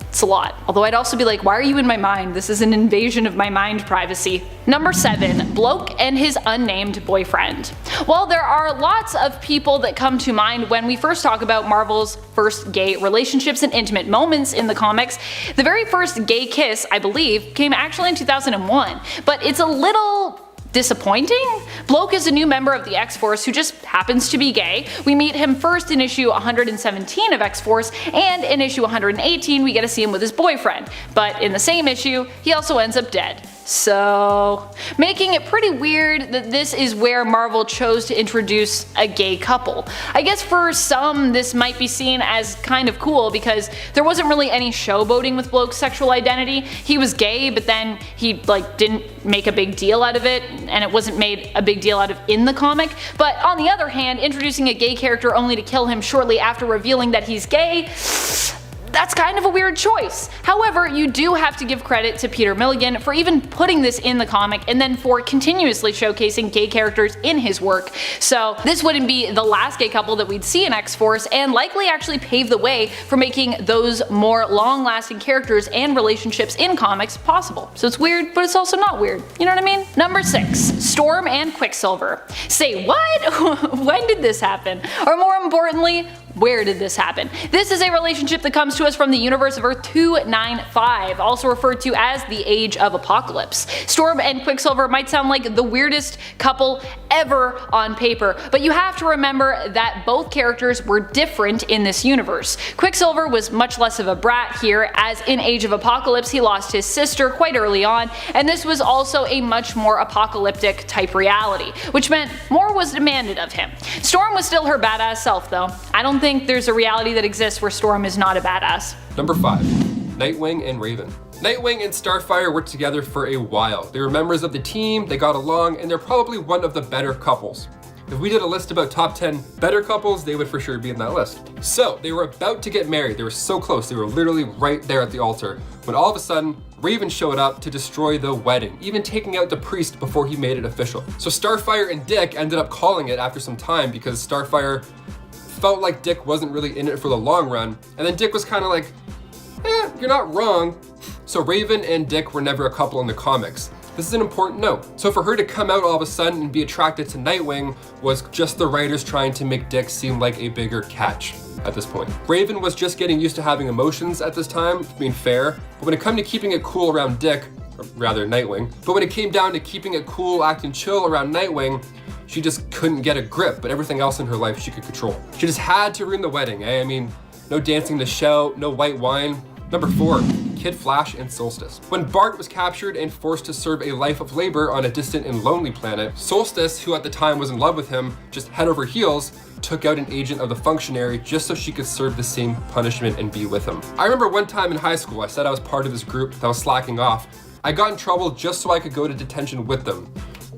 It's a lot. Although I'd also be like, why are you in my mind? This is an invasion of my mind privacy. Number 7, Bloke and his unnamed boyfriend. Well, there are lots of people that come to mind when we first talk about Marvel's first gay relationships and intimate moments in the comics. The very first gay kiss, I believe, came actually in 2001, but it's a little disappointing. Bloke is a new member of the X-Force who just happens to be gay. We meet him first in issue 117 of X-Force, and in issue 118 we get to see him with his boyfriend. But in the same issue, he also ends up dead. So, making it pretty weird that this is where Marvel chose to introduce a gay couple. I guess for some this might be seen as kind of cool because there wasn't really any showboating with Bloke's sexual identity. He was gay, but then he didn't make a big deal out of it, and it wasn't made a big deal out of in the comic. But on the other hand, introducing a gay character only to kill him shortly after revealing that he's gay, that's kind of a weird choice. However, you do have to give credit to Peter Milligan for even putting this in the comic and then for continuously showcasing gay characters in his work. So this wouldn't be the last gay couple that we'd see in X-Force, and likely actually pave the way for making those more long-lasting characters and relationships in comics possible. So it's weird, but it's also not weird. You know what I mean? Number 6, Storm and Quicksilver. Say what? When did this happen? Or more importantly, where did this happen? This is a relationship that comes to us from the universe of Earth 295, also referred to as the Age of Apocalypse. Storm and Quicksilver might sound like the weirdest couple ever on paper, but you have to remember that both characters were different in this universe. Quicksilver was much less of a brat here, as in Age of Apocalypse he lost his sister quite early on, and this was also a much more apocalyptic type reality, which meant more was demanded of him. Storm was still her badass self though. I don't think there's a reality that exists where Storm is not a badass. Number 5, Nightwing and Raven. Nightwing and Starfire worked together for a while. They were members of the team, they got along, and they're probably one of the better couples. If we did a list about top 10 better couples, they would for sure be in that list. So they were about to get married. They were so close. They were literally right there at the altar when all of a sudden Raven showed up to destroy the wedding, even taking out the priest before he made it official. So Starfire and Dick ended up calling it after some time because Starfire felt like Dick wasn't really in it for the long run. And then Dick was kind of like, you're not wrong. So Raven and Dick were never a couple in the comics. This is an important note. So for her to come out all of a sudden and be attracted to Nightwing was just the writers trying to make Dick seem like a bigger catch at this point. Raven was just getting used to having emotions at this time, being fair. But when it came to keeping it cool around Dick, or rather Nightwing, but when it came down to keeping it cool, acting chill around Nightwing, she just couldn't get a grip, but everything else in her life she could control. She just had to ruin the wedding, eh? I mean, no dancing to shout, no white wine. Number 4, Kid Flash and Solstice. When Bart was captured and forced to serve a life of labor on a distant and lonely planet, Solstice, who at the time was in love with him, just head over heels, took out an agent of the functionary just so she could serve the same punishment and be with him. I remember one time in high school, I said I was part of this group that was slacking off. I got in trouble just so I could go to detention with them,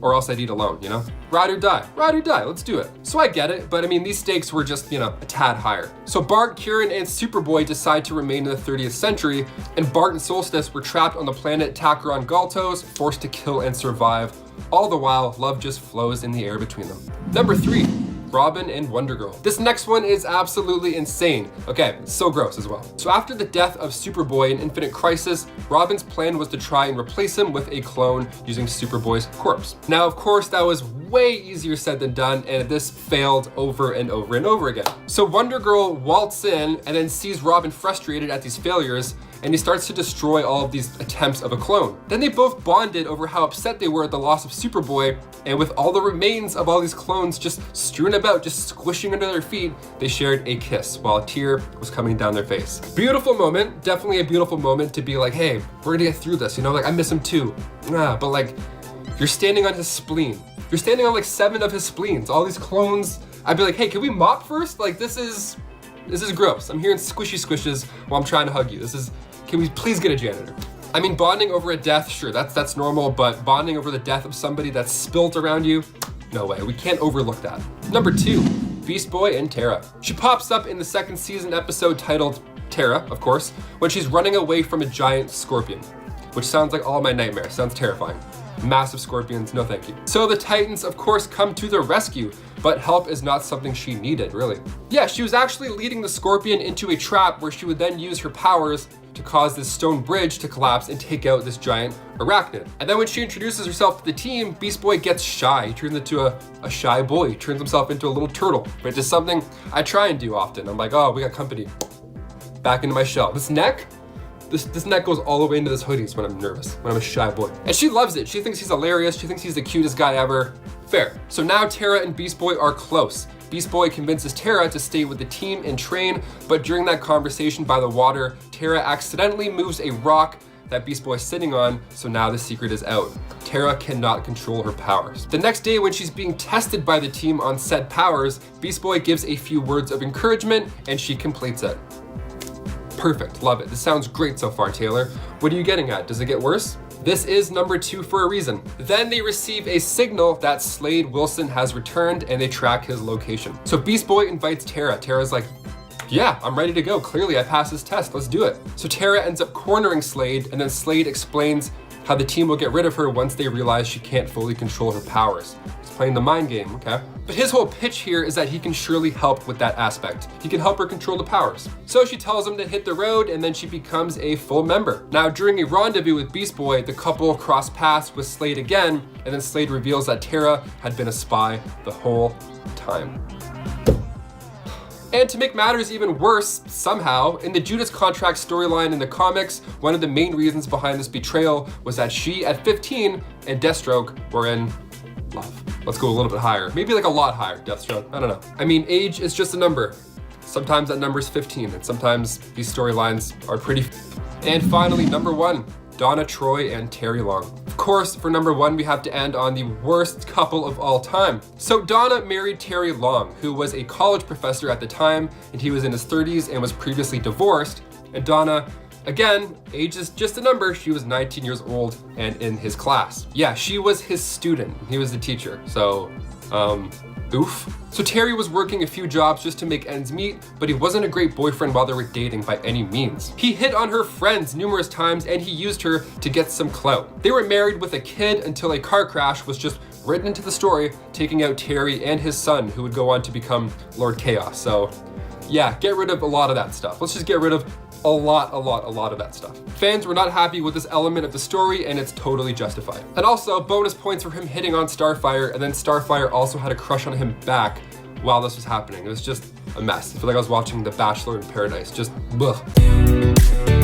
or else I'd eat alone, you know? Ride or die, let's do it. So I get it, but I mean, these stakes were just, a tad higher. So Bart, Kieran, and Superboy decide to remain in the 30th century, and Bart and Solstice were trapped on the planet Takaron Galtos, forced to kill and survive. All the while, love just flows in the air between them. Number 3, Robin and Wonder Girl. This next one is absolutely insane. Okay, it's so gross as well. So after the death of Superboy in Infinite Crisis, Robin's plan was to try and replace him with a clone using Superboy's corpse. Now, of course, that was way easier said than done, and this failed over and over and over again. So Wonder Girl waltzes in and then sees Robin frustrated at these failures, and he starts to destroy all of these attempts of a clone. Then they both bonded over how upset they were at the loss of Superboy, and with all the remains of all these clones just strewn about, just squishing under their feet, they shared a kiss while a tear was coming down their face. Beautiful moment, definitely a beautiful moment to be like, hey, we're gonna get through this, like I miss him too. But like, you're standing on his spleen. You're standing on like 7 of his spleens, all these clones. I'd be like, hey, can we mop first? Like this is gross. I'm hearing squishy squishes while I'm trying to hug you. Can we please get a janitor? I mean, bonding over a death, sure, that's normal, but bonding over the death of somebody that's spilt around you, no way, we can't overlook that. Number 2, Beast Boy and Terra. She pops up in the 2nd season episode titled Terra, of course, when she's running away from a giant scorpion, which sounds like all my nightmares, sounds terrifying. Massive scorpions, no thank you. So the Titans, of course, come to the rescue, but help is not something she needed, really. Yeah, she was actually leading the scorpion into a trap where she would then use her powers to cause this stone bridge to collapse and take out this giant arachnid. And then when she introduces herself to the team, Beast Boy gets shy. He turns into a shy boy. He turns himself into a little turtle, which is something I try and do often. I'm like, oh, we got company. Back into my shell. This neck goes all the way into this hoodie when I'm nervous, when I'm a shy boy. And she loves it. She thinks he's hilarious. She thinks he's the cutest guy ever. Fair. So now Terra and Beast Boy are close. Beast Boy convinces Terra to stay with the team and train, but during that conversation by the water, Terra accidentally moves a rock that Beast Boy is sitting on, so now the secret is out. Terra cannot control her powers. The next day when she's being tested by the team on said powers, Beast Boy gives a few words of encouragement and she completes it. Perfect, love it. This sounds great so far, Taylor. What are you getting at? Does it get worse? This is number 2 for a reason. Then they receive a signal that Slade Wilson has returned and they track his location. So Beast Boy invites Terra. Terra's like, yeah, I'm ready to go. Clearly I passed this test, let's do it. So Terra ends up cornering Slade and then Slade explains how the team will get rid of her once they realize she can't fully control her powers. He's playing the mind game, okay? But his whole pitch here is that he can surely help with that aspect. He can help her control the powers. So she tells him to hit the road and then she becomes a full member. Now during a rendezvous with Beast Boy, the couple cross paths with Slade again, and then Slade reveals that Terra had been a spy the whole time. And to make matters even worse, somehow, in the Judas Contract storyline in the comics, one of the main reasons behind this betrayal was that she, at 15, and Deathstroke were in love. Let's go a little bit higher. Maybe like a lot higher, Deathstroke. I don't know. I mean, age is just a number. Sometimes that number is 15, and sometimes these storylines are pretty. And finally, number 1, Donna Troy and Terry Long. Of course, for number 1, we have to end on the worst couple of all time. So Donna married Terry Long, who was a college professor at the time, and he was in his 30s and was previously divorced. And Donna, again, age is just a number. She was 19 years old and in his class. Yeah, she was his student. He was the teacher. So Oof. So Terry was working a few jobs just to make ends meet, but he wasn't a great boyfriend while they were dating by any means. He hit on her friends numerous times and he used her to get some clout. They were married with a kid until a car crash was just written into the story, taking out Terry and his son, who would go on to become Lord Chaos. So yeah, get rid of a lot of that stuff. Let's just get rid of a lot of that stuff. Fans were not happy with this element of the story and it's totally justified. And also bonus points for him hitting on Starfire, and then Starfire also had a crush on him back while this was happening. It was just a mess. I feel like I was watching The Bachelor in Paradise, just blech.